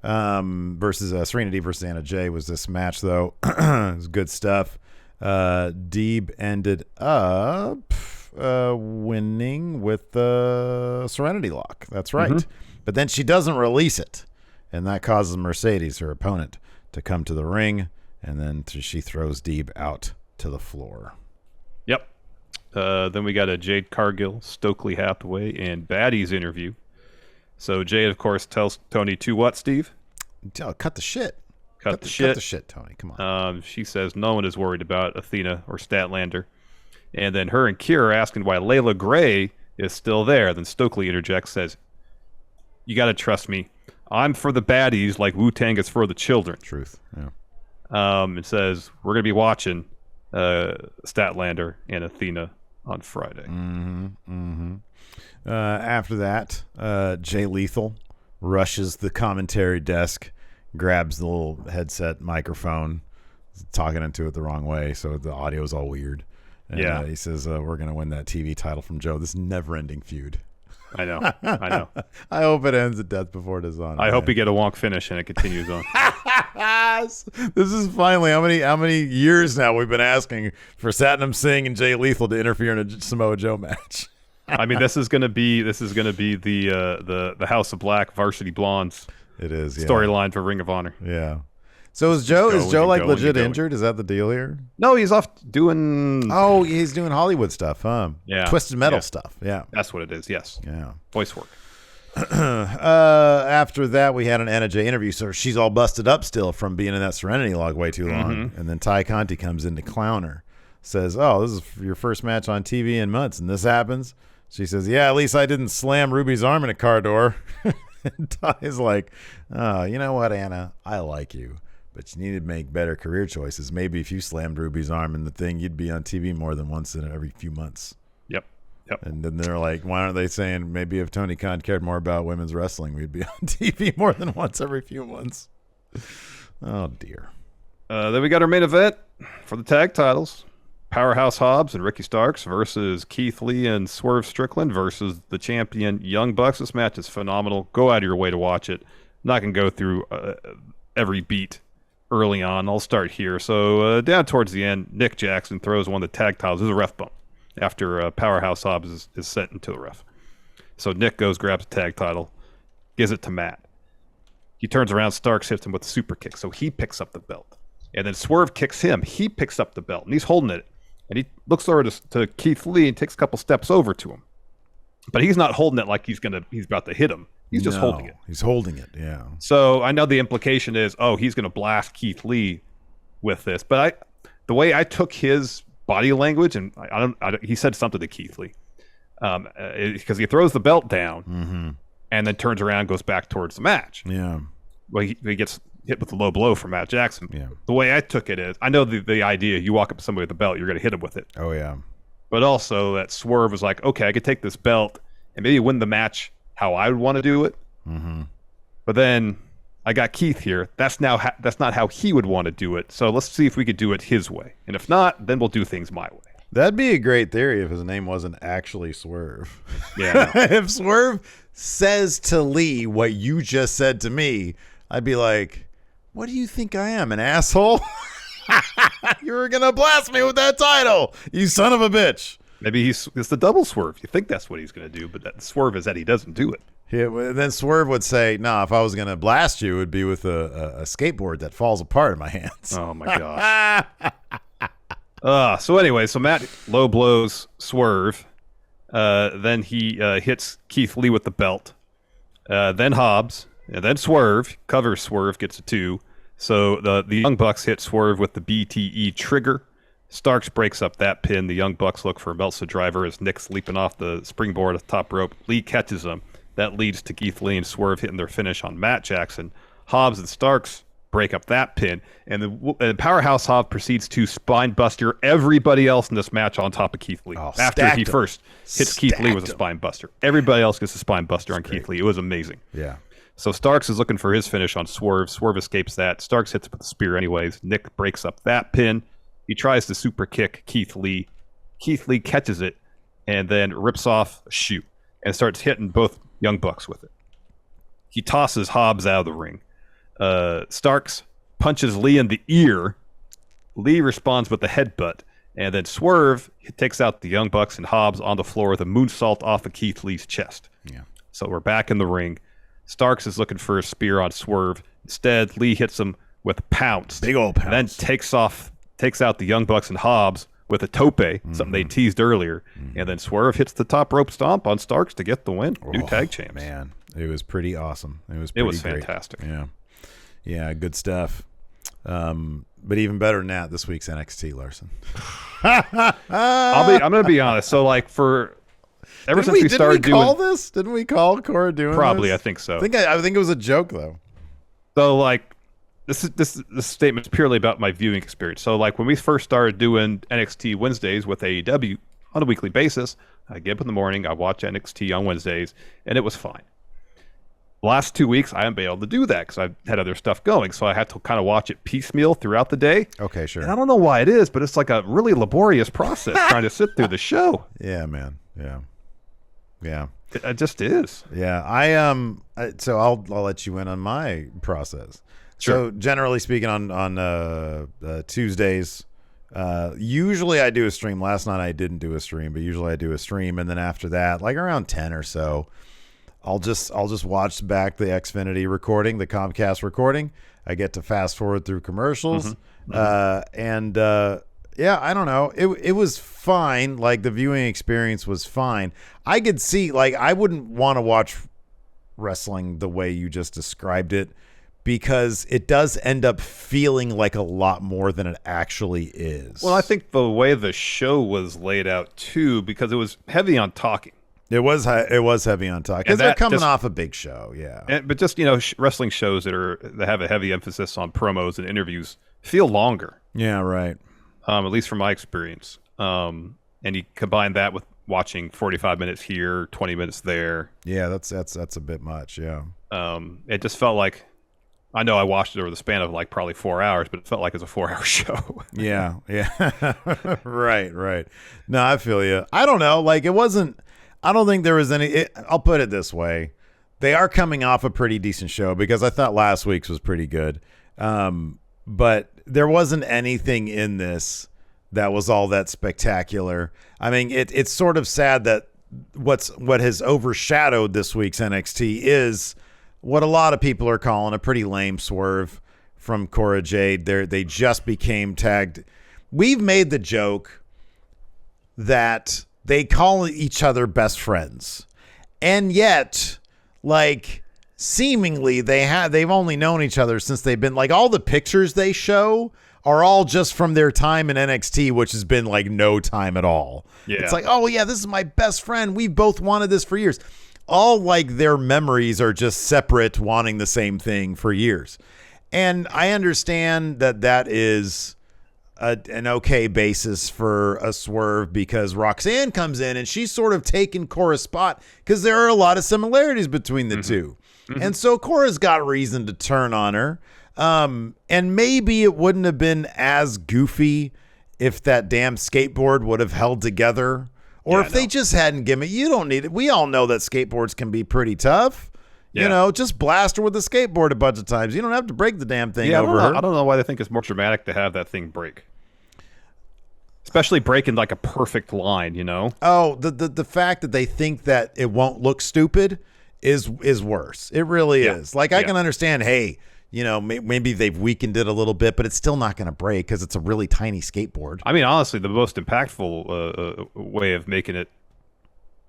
Versus Serena Deeb versus Anna Jay was this match, though. It was good stuff. Deeb ended up winning with the Serenity Lock. That's right. But then she doesn't release it, and that causes Mercedes, her opponent, to come to the ring, and then she throws Deeb out to the floor. Yep. Then we got a Jade Cargill, Stokely Hathaway, and Baddies interview. So Jade, of course, tells Tony to what, Steve? Cut the shit. Cut the shit, Tony. Come on. She says no one is worried about Athena or Statlander. And then her and Kier are asking why Layla Gray is still there. Then Stokely interjects, says, you got to trust me. I'm for the baddies like Wu-Tang is for the children. Truth, yeah. It says, we're going to be watching Statlander and Athena on Friday. After that, Jay Lethal rushes the commentary desk, grabs the little headset microphone, talking into it the wrong way, so the audio is all weird. And, he says, we're going to win that TV title from Joe. This never-ending feud. I know. I hope it ends at Death Before Dishonor. I hope we get a wonk finish and it continues on. This is finally how many years now we've been asking for Satnam Singh and Jay Lethal to interfere in a Samoa Joe match. I mean, this is gonna be the House of Black Varsity Blondes. It is storyline for Ring of Honor. Yeah. So is Joe like legit injured? Is that the deal here? No, he's off doing. Oh, he's doing Hollywood stuff, huh? Yeah, Twisted Metal stuff. Yeah, that's what it is. Yes. Yeah, voice work. After that, we had an Anna Jay interview, so she's all busted up still from being in that Serenity Log way too long. And then Ty Conti comes in to clown her, says, "Oh, this is your first match on TV in months, and this happens." She says, "Yeah, at least I didn't slam Ruby's arm in a car door." And Ty's like, "Oh, you know what, Anna? I like you, but you need to make better career choices. Maybe if you slammed Ruby's arm in the thing, you'd be on TV more than once in every few months." Yep. And then they're like, why aren't they saying maybe if Tony Khan cared more about women's wrestling, we'd be on TV more than once every few months? Oh, dear. Then we got our main event for the tag titles. Powerhouse Hobbs and Ricky Starks versus Keith Lee and Swerve Strickland versus the champion Young Bucks. This match is phenomenal. Go out of your way to watch it. I'm not going to go through every beat early on. I'll start here. So down towards the end, Nick Jackson throws one of the tag titles. There's a ref bump after Powerhouse Hobbs is sent into the ref. So Nick grabs the tag title, gives it to Matt. He turns around, Starks hits him with a super kick, so he picks up the belt. And then Swerve kicks him. He picks up the belt, and he's holding it. And he looks over to Keith Lee and takes a couple steps over to him. But he's not holding it like he's about to hit him. He's just holding it. He's holding it, yeah. So I know the implication is, he's going to blast Keith Lee with this. But the way I took his body language, and he said something to Keith Lee, because he throws the belt down and then turns around and goes back towards the match. Yeah. Well, he gets hit with a low blow from Matt Jackson. Yeah. The way I took it is, I know the idea, you walk up to somebody with a belt, you're going to hit him with it. Oh, yeah. But also that Swerve was like, okay, I could take this belt and maybe win the match how I would want to do it. But then I got Keith here. That's not how he would want to do it. So let's see if we could do it his way. And if not, then we'll do things my way. That'd be a great theory if his name wasn't actually Swerve. Yeah. If Swerve says to Lee what you just said to me, I'd be like, what do you think I am, an asshole? You were going to blast me with that title, you son of a bitch. Maybe it's the double Swerve. You think that's what he's going to do, but that Swerve is that he doesn't do it. Yeah, then Swerve would say, nah, if I was going to blast you, it would be with a skateboard that falls apart in my hands. Oh, my gosh. So anyway, Matt low blows Swerve. Then he hits Keith Lee with the belt. Then Hobbs. And then Swerve. Covers Swerve. Gets a 2. So the Young Bucks hit Swerve with the BTE trigger. Starks breaks up that pin. The Young Bucks look for a Meltzer driver as Nick's leaping off the springboard at the top rope. Lee catches him. That leads to Keith Lee and Swerve hitting their finish on Matt Jackson. Hobbs and Starks break up that pin, and the Powerhouse Hobbs proceeds to spine buster everybody else in this match on top of Keith Lee. After he first hits Keith Lee with a spine buster. Everybody else gets a spine buster on Keith Lee. It was amazing. Yeah. So Starks is looking for his finish on Swerve. Swerve escapes that. Starks hits him with a spear anyways. Nick breaks up that pin. He tries to super kick Keith Lee. Keith Lee catches it and then rips off a shoe and starts hitting both Young Bucks with it. He tosses Hobbs out of the ring. Starks punches Lee in the ear. Lee responds with a headbutt. And then Swerve takes out the Young Bucks and Hobbs on the floor with a moonsault off of Keith Lee's chest. Yeah. So we're back in the ring. Starks is looking for a spear on Swerve. Instead, Lee hits him with a pounce. Big old pounce. And then takes out the Young Bucks and Hobbs with a tope, something they teased earlier. And then Swerve hits the top rope stomp on Starks to get the win. New tag champs. Man, it was pretty awesome. It was great. Fantastic. Yeah. Yeah, good stuff. But even better than that, this week's NXT, Larson. I'm going to be honest. So, like, ever since we started doing... Didn't we call this? Didn't we call Cora doing probably, this? I think so. I think it was a joke, though. So, like, this statement's purely about my viewing experience. So, like, when we first started doing NXT Wednesdays with AEW on a weekly basis, I get up in the morning, I watch NXT on Wednesdays, and it was fine. The last 2 weeks, I haven't been able to do that because I've had other stuff going. So I had to kind of watch it piecemeal throughout the day. Okay, sure. And I don't know why it is, but it's like a really laborious process trying to sit through the show. Yeah, man. Yeah. It just is. Yeah. So I'll let you in on my process. Sure. So generally speaking, on Tuesdays, usually I do a stream. Last night I didn't do a stream, but usually I do a stream, and then after that, like around 10 or so, I'll just watch back the Xfinity recording, the Comcast recording. I get to fast forward through commercials, and I don't know. It was fine. Like, the viewing experience was fine. I could see, like, I wouldn't want to watch wrestling the way you just described it, because it does end up feeling like a lot more than it actually is. Well, I think the way the show was laid out too, because it was heavy on talking. It was heavy on talk because they're coming off a big show, yeah. But just, wrestling shows that have a heavy emphasis on promos and interviews feel longer. Yeah, right. At least from my experience. And you combine that with watching 45 minutes here, 20 minutes there. Yeah, that's a bit much. Yeah. It just felt like, I know I watched it over the span of like probably 4 hours, but it felt like it was a 4-hour show. Yeah. Right. No, I feel you. I don't know. Like, it wasn't. I don't think there was any. I'll put it this way: they are coming off a pretty decent show, because I thought last week's was pretty good, but there wasn't anything in this that was all that spectacular. I mean, it's sort of sad that what has overshadowed this week's NXT is what a lot of people are calling a pretty lame swerve from Cora Jade. They just became tagged. We've made the joke that they call each other best friends, and yet, like, seemingly they've only known each other since they've been, like, all the pictures they show are all just from their time in NXT, which has been like no time at all. Yeah. It's like, oh yeah, this is my best friend. We both wanted this for years. All, like, their memories are just separate, wanting the same thing for years. And I understand that is an okay basis for a swerve, because Roxanne comes in and she's sort of taken Cora's spot, because there are a lot of similarities between the two. And so Cora's got reason to turn on her. And maybe it wouldn't have been as goofy if that damn skateboard would have held together, or if they just hadn't given it. You don't need it. We all know that skateboards can be pretty tough. Yeah. Just blast her with a skateboard a bunch of times. You don't have to break the damn thing over her. I don't know why they think it's more dramatic to have that thing break. Especially breaking like a perfect line, Oh, the fact that they think that it won't look stupid is worse. It really is. Like, I can understand, hey, maybe they've weakened it a little bit, but it's still not going to break because it's a really tiny skateboard. I mean, honestly, the most impactful way of making it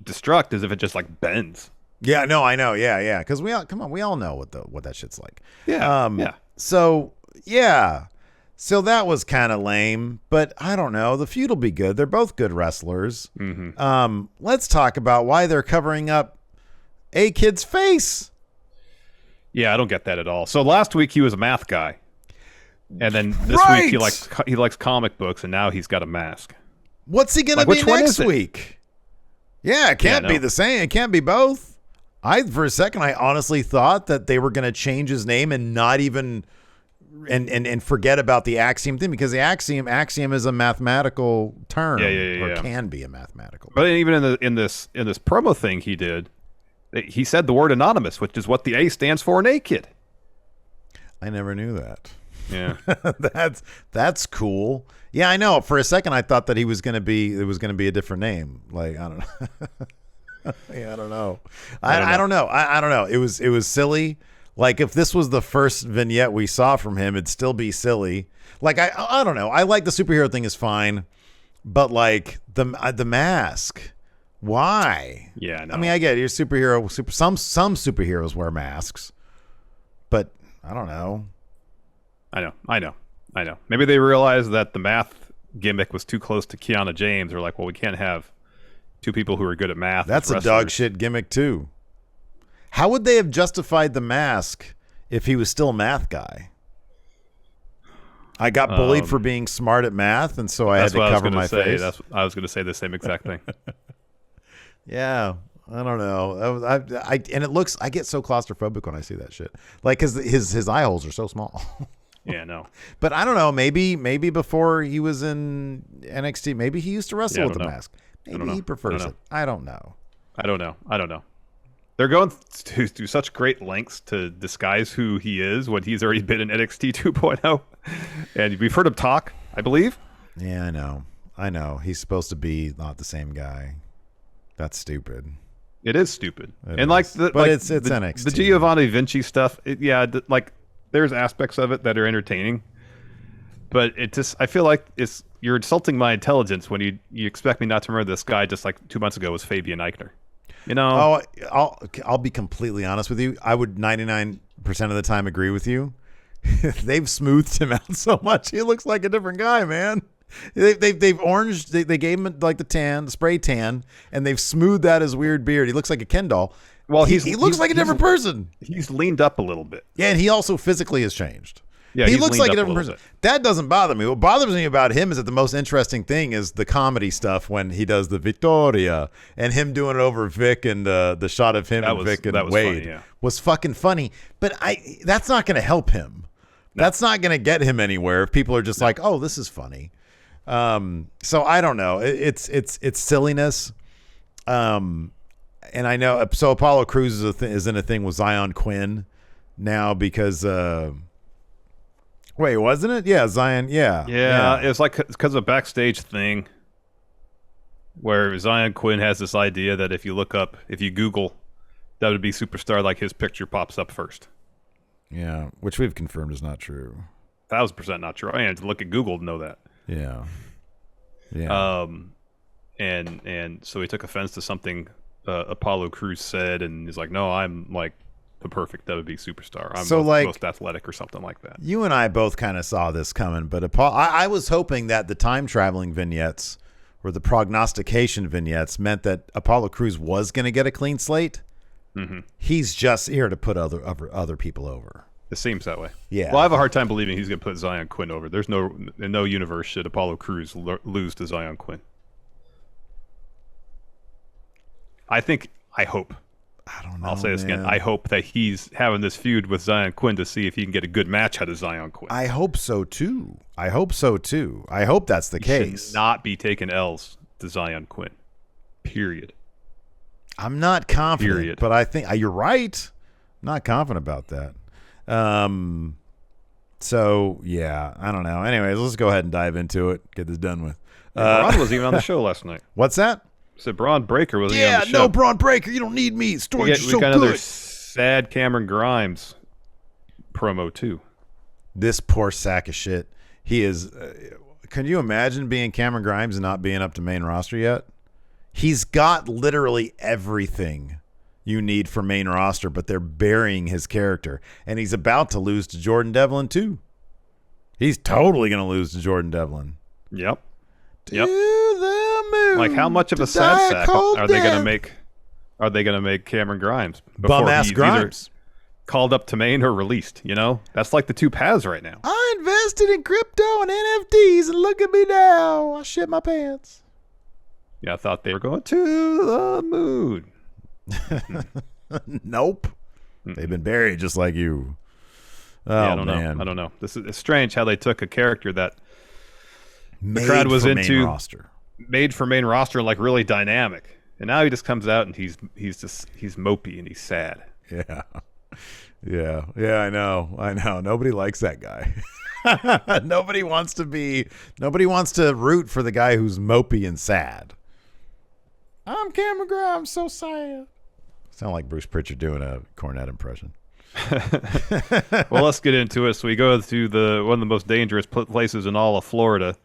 destruct is if it just, like, bends. Yeah, no, I know. Yeah. Because we all know what that shit's like. Yeah. So, yeah. So that was kind of lame, but I don't know. The feud will be good. They're both good wrestlers. Let's talk about why they're covering up A-Kid's face. Yeah, I don't get that at all. So last week he was a math guy, and then this week he likes comic books, and now he's got a mask. What's he gonna be next week? Yeah, it can't be the same. It can't be both. For a second, I honestly thought that they were gonna change his name and not even and forget about the Axiom thing, because the Axiom is a mathematical term, or can be a mathematical term. But even in this promo thing he did, he said the word anonymous, which is what the A stands for, naked. I never knew that. Yeah. that's cool. Yeah, I know. For a second I thought that it was going to be a different name. Like, I don't know. Yeah, I don't know. I don't know. I don't know. It was silly. Like, if this was the first vignette we saw from him, it'd still be silly. Like, I don't know. I like the superhero thing is fine, but like the mask, why? Yeah, I know. I mean, I get it. You're superhero. Some superheroes wear masks, but I don't know. I know. Maybe they realized that the math gimmick was too close to Kiana James. They're like, well, we can't have two people who are good at math. That's a dog shit gimmick too. How would they have justified the mask if he was still a math guy? I got bullied for being smart at math, and so I had to cover my face. I was going to say the same exact thing. Yeah, I don't know. And it looks. I get so claustrophobic when I see that shit. Like, because his eye holes are so small. Yeah, no. But I don't know. Maybe before he was in NXT, maybe he used to wrestle with the mask. Maybe he prefers it. I don't know. I don't know. They're going to such great lengths to disguise who he is when he's already been in NXT 2.0. And we've heard him talk, I believe. Yeah, I know. He's supposed to be not the same guy. That's stupid. It is stupid. But it's NXT. The Giovanni Vinci stuff, there's aspects of it that are entertaining. But I feel like you're insulting my intelligence when you expect me not to remember this guy just like 2 months ago was Fabian Eichner. You know? Oh, I'll be completely honest with you. I would 99% of the time agree with you. They've smoothed him out so much. He looks like a different guy, man. They've oranged. They gave him like the spray tan, and they've smoothed out his weird beard. He looks like a Ken doll. Well, he looks like a different person. He's leaned up a little bit. Yeah, and he also physically has changed. Yeah, he looks like a different person. That doesn't bother me. What bothers me about him is that the most interesting thing is the comedy stuff when he does the Victoria and him doing it over Vic, and the shot of him and Vic and Wade was fucking funny. But that's not going to help him. No. That's not going to get him anywhere if people are just like, oh, this is funny. So I don't know. It's silliness. And I know. So Apollo Crews is in a thing with Zion Quinn now because. Wait, wasn't it? Yeah, Zion. Yeah. It's like because of a backstage thing where Zion Quinn has this idea that if you Google WWE superstar, like his picture pops up first. Yeah, which we've confirmed is not true. 1,000% not true. I had to look at Google to know that. Yeah. And so he took offense to something Apollo Crews said, and he's like, "No, I'm like the perfect WWE superstar. I'm the most athletic," or something like that. You and I both kind of saw this coming, but I was hoping that the time traveling vignettes or the prognostication vignettes meant that Apollo Crews was going to get a clean slate. Mm-hmm. He's just here to put other people over. It seems that way. Yeah. Well, I have a hard time believing he's going to put Zion Quinn over. There's in no universe should Apollo Crews lose to Zion Quinn. I hope. I don't know. I'll say this again. I hope that he's having this feud with Zion Quinn to see if he can get a good match out of Zion Quinn. I hope so too. I hope that's the case. Should not be taking L's to Zion Quinn. Period. I'm not confident, but I think you're right. I'm not confident about that. So yeah, I don't know. Anyways, let's go ahead and dive into it. Get this done with. Braun was even on the show last night. What's that? So Braun Breaker was on the show. No, Braun Breaker. You don't need me. Story's so good. We got another sad Cameron Grimes promo too. This poor sack of shit. He is. Can you imagine being Cameron Grimes and not being up to main roster yet? He's got literally everything you need for main roster, but they're burying his character, and he's about to lose to Jordan Devlin too. He's totally going to lose to Jordan Devlin. Yep. Like, how much of a sad sack are they going to make? Are they going to make Cameron Grimes? Bum ass Grimes. called up to Maine or released. You know, that's like the two paths right now. I invested in crypto and NFTs, and look at me now. I shit my pants. Yeah, I thought they were going to the moon. Nope. They've been buried just like you. Oh, yeah, I don't know. It's strange how they took a character that the crowd was into, main roster. Made for main roster, like really dynamic, and now he just comes out and he's mopey and he's sad. Yeah. I know. Nobody likes that guy. Nobody wants to root for the guy who's mopey and sad. I'm Cameron Grimes, I'm so sad. Sound like Bruce Pritchard doing a Cornette impression. Well, let's get into it. So we go to one of the most dangerous places in all of Florida,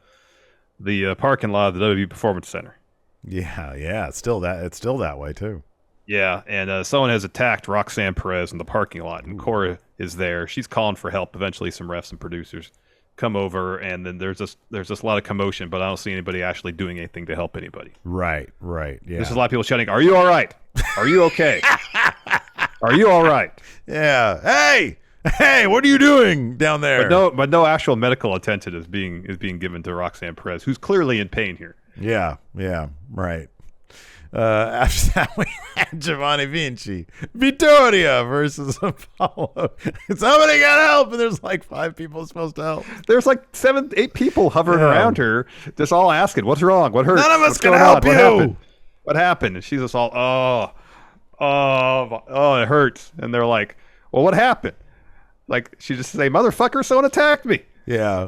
the parking lot of the WWE Performance Center. Yeah, it's still that way too. Yeah, and someone has attacked Roxanne Perez in the parking lot, and Cora is there. She's calling for help. Eventually, some refs and producers come over, and then there's just a lot of commotion, but I don't see anybody actually doing anything to help anybody. Right. Yeah. There's a lot of people shouting, "Are you all right? Are you okay? Are you all right?" Yeah. Hey, what are you doing down there? But no actual medical attention is being given to Roxanne Perez, who's clearly in pain here. Yeah, right. After that, we had Giovanni Vinci, Vittoria versus Apollo. Somebody got help, and there's like 5 people supposed to help. There's like 7, 8 people hovering around her, just all asking, "What's wrong? What hurt? None of us What's can going help on? you. What happened?" And she's just all, oh, it hurts. And they're like, "Well, what happened?" Like, she just say, "Motherfucker, someone attacked me." Yeah.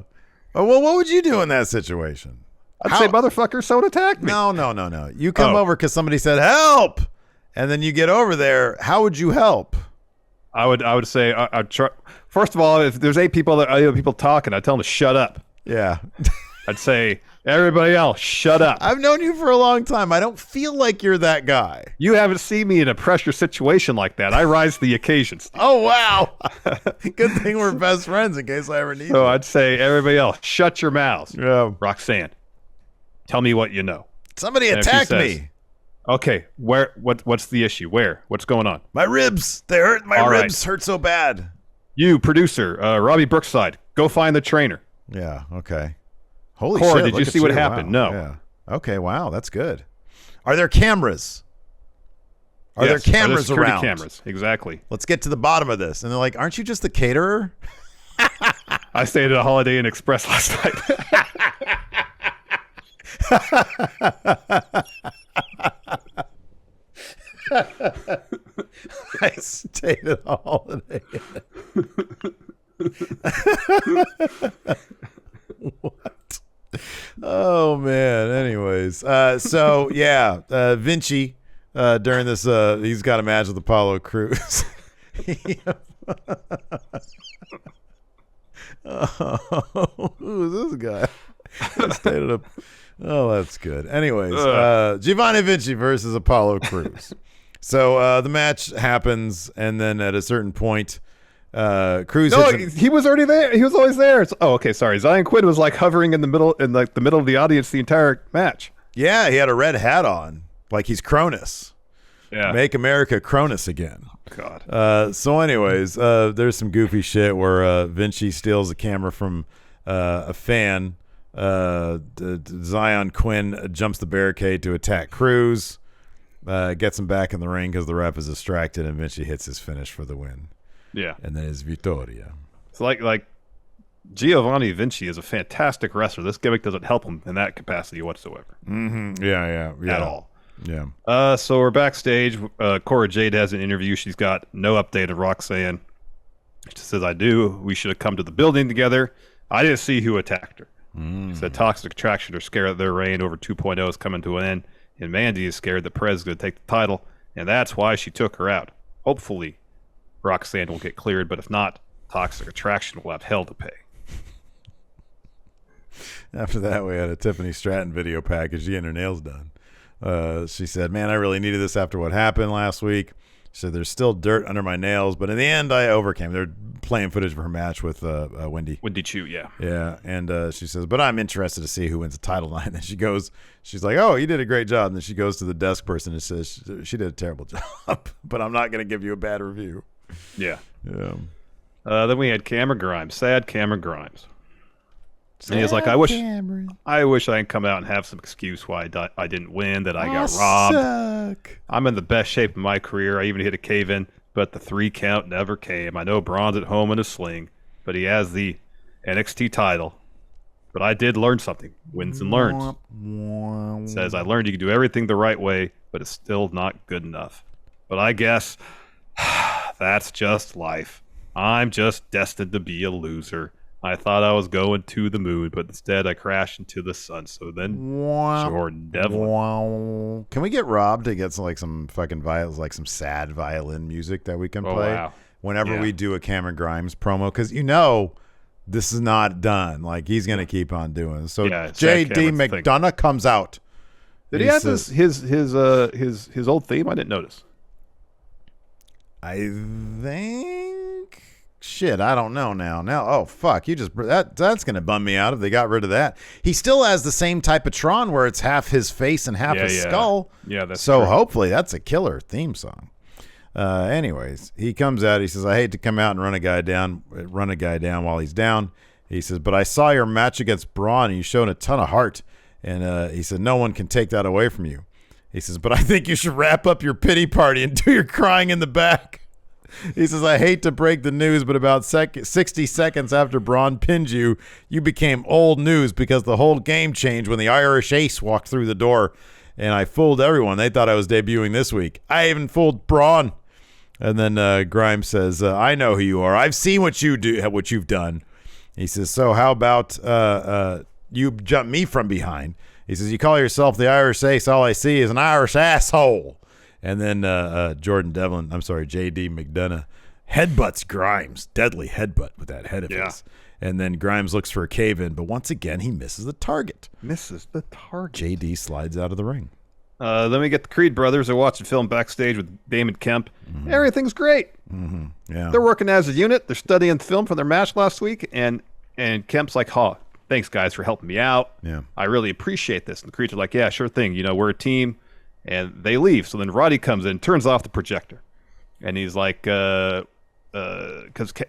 Oh, well, what would you do in that situation? I'd say, "Motherfucker, someone attacked me." No. You come over because somebody said help, and then you get over there. How would you help? I would say, I'd try. First of all, if there's 8 people talking, I'd tell them to shut up. Yeah. I'd say, "Everybody else, shut up." I've known you for a long time. I don't feel like you're that guy. You haven't seen me in a pressure situation like that. I rise to the occasion, Steve. Oh, wow. Good thing we're best friends in case I ever need So you. I'd say, "Everybody else, shut your mouths." Yeah. Roxanne, tell me what you know. Somebody attacked me. Okay, what's the issue? Where? What's going on? My ribs, they hurt. My ribs hurt so bad. You, producer, Robbie Brookside, go find the trainer. Yeah, okay. Holy Cora, shit. did you see what happened? Wow. No. Yeah. Okay, wow, that's good. Are there cameras? Are there cameras security around? Cameras, exactly. Let's get to the bottom of this. And they're like, aren't you just the caterer? I stayed at a Holiday Inn Express last night. I stayed at a Holiday Inn. What? Oh man. Anyways, so yeah, Vinci during this, he's got a match with Apollo Crews. Oh, who is this guy? Oh, that's good. Anyways, Giovanni Vinci versus Apollo Crews. So the match happens, and then at a certain point, Crews. No, he was already there. He was always there. Okay, sorry. Zion Quinn was like hovering in the middle of the audience the entire match. Yeah, he had a red hat on, like he's Cronus. Yeah, make America Cronus again. God. So, anyways, there's some goofy shit where Vinci steals a camera from a fan. Zion Quinn jumps the barricade to attack Crews. Gets him back in the ring because the ref is distracted, and Vinci hits his finish for the win. Yeah, and then his Vittoria. It's like Giovanni Vinci is a fantastic wrestler. This gimmick doesn't help him in that capacity whatsoever. Mm-hmm. Yeah. At all. Yeah. So we're backstage. Cora Jade has an interview. She's got no update of Roxanne. She says, "I do. We should have come to the building together. I didn't see who attacked her." She said Toxic Attraction are scared that their reign over 2.0 is coming to an end, and Mandy is scared that Perez is going to take the title, and that's why she took her out. Hopefully, Roxanne will get cleared, but if not, Toxic Attraction will have hell to pay. After that, we had a Tiffany Stratton video package getting her nails done. She said, "Man, I really needed this after what happened last week." She said, "There's still dirt under my nails, but in the end, I overcame." They're playing footage of her match with Wendy. Wendy Chu, yeah. Yeah, and she says, "But I'm interested to see who wins the title line." And she's like, "Oh, you did a great job." And then she goes to the desk person and says, "She did a terrible job, but I'm not going to give you a bad review." Yeah. Yeah. Then we had Cameron Grimes. Sad Cameron Grimes. And he was like, I wish I could come out and have some excuse why I didn't win, that I got robbed. Suck. I'm in the best shape of my career. I even hit a cave-in, but the 3 count never came. I know Braun's at home in a sling, but he has the NXT title. But I did learn something. Wins and learns. It says, I learned you can do everything the right way, but it's still not good enough. But I guess that's just life. I'm just destined to be a loser. I thought I was going to the moon, but instead I crashed into the sun. So then, Jordan Devlin. Can we get Rob to get some fucking some sad violin music that we can play whenever we do a Cameron Grimes promo? Because this is not done. Like, he's gonna keep on doing it. So JD McDonough comes out. Did he have his old theme? I didn't notice. I think. Shit, I don't know now. Oh fuck! That's gonna bum me out if they got rid of that. He still has the same type of Tron where it's half his face and half his skull. Yeah, that's so true. Hopefully that's a killer theme song. Anyways, he comes out. He says, "I hate to come out and run a guy down while he's down." He says, "But I saw your match against Braun, and you showed a ton of heart." And he said, "No one can take that away from you." He says, "But I think you should wrap up your pity party and do your crying in the back." He says, "I hate to break the news, but about 60 seconds after Braun pinned you, you became old news because the whole game changed when the Irish Ace walked through the door, and I fooled everyone. They thought I was debuting this week. I even fooled Braun." And then Grimes says, "I know who you are. I've seen what you've done." He says, "So how about you jump me from behind?" He says, "You call yourself the Irish Ace. All I see is an Irish asshole." And then JD McDonough headbutts Grimes. Deadly headbutt with that head of his. And then Grimes looks for a cave-in, but once again, he misses the target. JD slides out of the ring. Then we get the Creed brothers. They're watching film backstage with Damon Kemp. Mm-hmm. Everything's great. Mm-hmm. Yeah. They're working as a unit. They're studying film from their match last week, and Kemp's like, thanks, guys, for helping me out. Yeah. I really appreciate this. And the Creeds are like, yeah, sure thing. We're a team. And they leave. So then Roddy comes in, turns off the projector. And he's like, because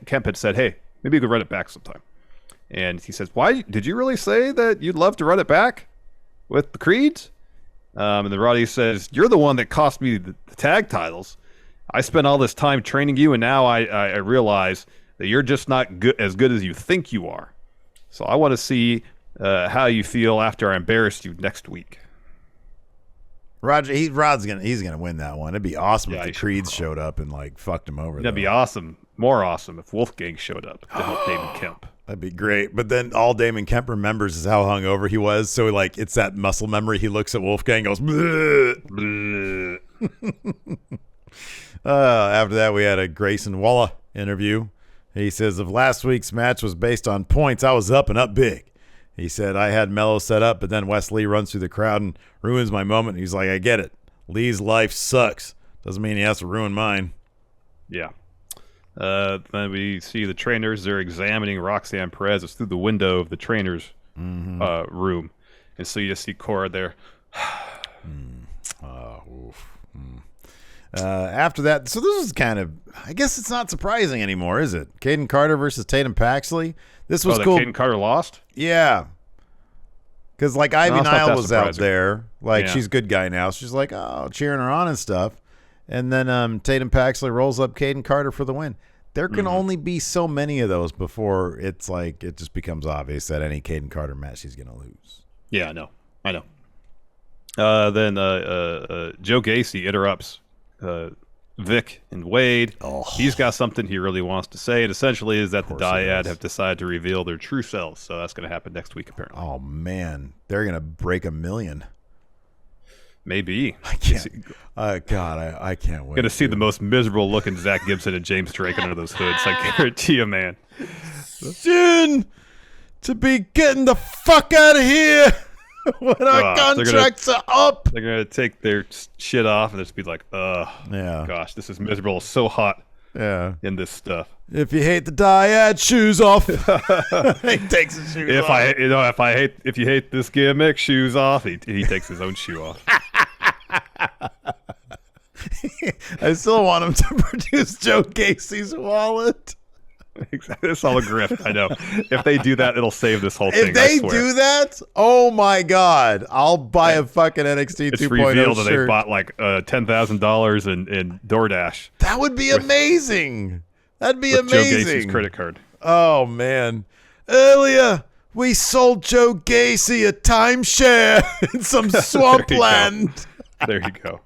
Kemp had said, hey, maybe you could run it back sometime. And he says, why? Did you really say that you'd love to run it back with the Creeds? And then Roddy says, you're the one that cost me the tag titles. I spent all this time training you, and now I realize that you're just not as good as you think you are. So I want to see how you feel after I embarrass you next week. He's gonna win that one. It'd be awesome if the Creeds showed up and fucked him over. That'd be awesome. More awesome if Wolfgang showed up to help Damon Kemp. That'd be great. But then all Damon Kemp remembers is how hungover he was. So it's that muscle memory. He looks at Wolfgang and goes, bleh. After that, we had a Grayson Waller interview. He says, if last week's match was based on points, I was up and up big. He said, I had Mello set up, but then Wes Lee runs through the crowd and ruins my moment. He's like, I get it. Lee's life sucks. Doesn't mean he has to ruin mine. Yeah. Then we see the trainers. They're examining Roxanne Perez. It's through the window of the trainers' room. And so you just see Cora there. After that, so this is kind of, I guess it's not surprising anymore, is it? Caden Carter versus Tatum Paxley. This was cool. Caden Carter lost? Yeah. Because Ivy Nile was out there. She's a good guy now. So she's cheering her on and stuff. And then Tatum Paxley rolls up Caden Carter for the win. There can only be so many of those before it's it just becomes obvious that any Caden Carter match she's going to lose. Yeah, I know. Then Joe Gacy interrupts Vic and Wade. He's got something he really wants to say. It essentially is that the Dyad have decided to reveal their true selves. So that's going to happen next week, apparently. Oh, man. They're going to break 1 million. Maybe. I can't. God, I can't wait. Going to see the most miserable looking Zach Gibson and James Drake under those hoods. I guarantee you, man. Soon to be getting the fuck out of here. When our contracts are up. They're going to take their shit off and just be like, gosh, this is miserable. It's so hot in this stuff. If you hate the Dyad, shoes off. He takes his shoes off. If you hate this gimmick, shoes off. He takes his own shoe off. I still want him to produce Joe Gacy's wallet. Exactly. It's all a grift. I know. If they do that, it'll save this whole thing. If they do that, oh my God, I'll buy a fucking NXT 2.0 It's revealed that shirt. they bought like $10,000 in DoorDash. That would be amazing. That'd be with amazing. Joe Gacy's credit card. Oh man. Earlier, we sold Joe Gacy a timeshare in some swampland. There you go.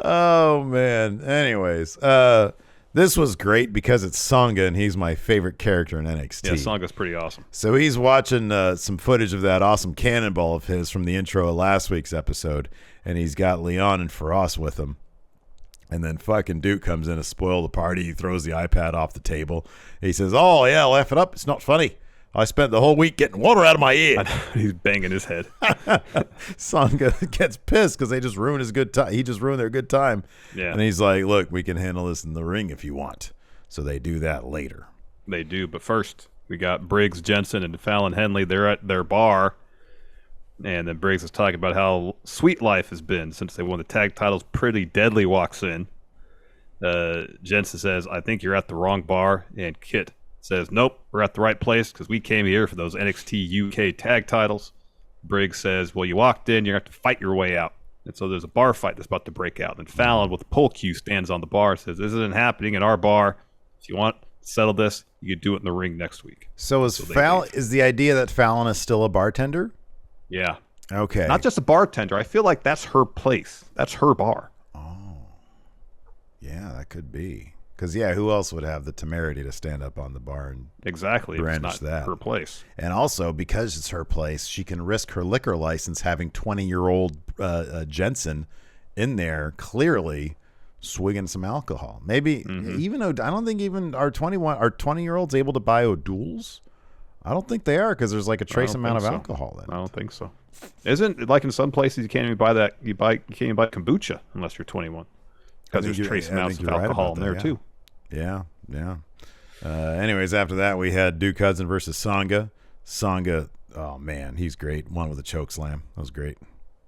Oh man. Anyways, this was great because it's Sanga and he's my favorite character in NXT. Yeah, Sanga's pretty awesome. So he's watching some footage of that awesome cannonball of his from the intro of last week's episode, and he's got Leon and Faraz with him. And then fucking Duke comes in to spoil the party. He throws the iPad off the table. He says, "Oh yeah, laugh it up. It's not funny. I spent the whole week getting water out of my ear." He's banging his head. Sanga gets pissed because they just ruined his good time. He just ruined their good time. Yeah. And he's like, "Look, we can handle this in the ring if you want." So they do that later. They do, but first we got Briggs, Jensen, and Fallon Henley. They're at their bar, and then Briggs is talking about how sweet life has been since they won the tag titles. Pretty Deadly walks in. Jensen says, "I think you're at the wrong bar," and Kit says, "Nope, we're at the right place because we came here for those NXT UK tag titles." Briggs says, "Well, you walked in, you're going to have to fight your way out." And so there's a bar fight that's about to break out. And Fallon, with a pole cue, stands on the bar, says, "This isn't happening in our bar. If you want to settle this, you can do it in the ring next week." So is the idea that Fallon is still a bartender? Yeah. Okay. Not just a bartender. I feel like that's her place. That's her bar. Oh. Yeah, that could be. Because, yeah, who else would have the temerity to stand up on the bar and exactly brandish it's not that? Her place. And also, because it's her place, she can risk her liquor license having 20-year-old Jensen in there clearly swigging some alcohol. Maybe even I don't think even our 20-year-olds able to buy O'Doul's. I don't think they are because there's like a trace amount of alcohol in it. I don't think so. Isn't like in some places you can't even buy that? You can't even buy kombucha unless you're 21 because there's trace amounts of alcohol in there too. Yeah. Anyways, after that we had Duke Hudson versus Sanga. Sanga, oh man, he's great. Won with a choke slam. That was great.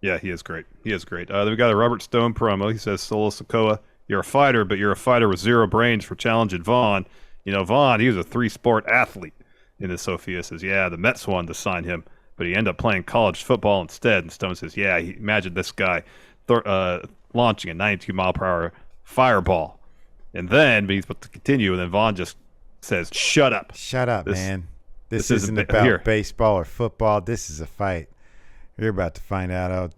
Yeah, he is great. Then we got a Robert Stone promo. He says, "Solo Sikoa, you're a fighter, but you're a fighter with zero brains for challenging Vaughn. You know, Vaughn, he was a 3-sport athlete." And then Sophia says, "Yeah, the Mets wanted to sign him, but he ended up playing college football instead." And Stone says, "Yeah, imagine this guy launching a 92-mile-per-hour fireball." And then he's about to continue, and then Vaughn just says, "Shut up. Shut up, man. This isn't about baseball or football. This is a fight. We're about to find out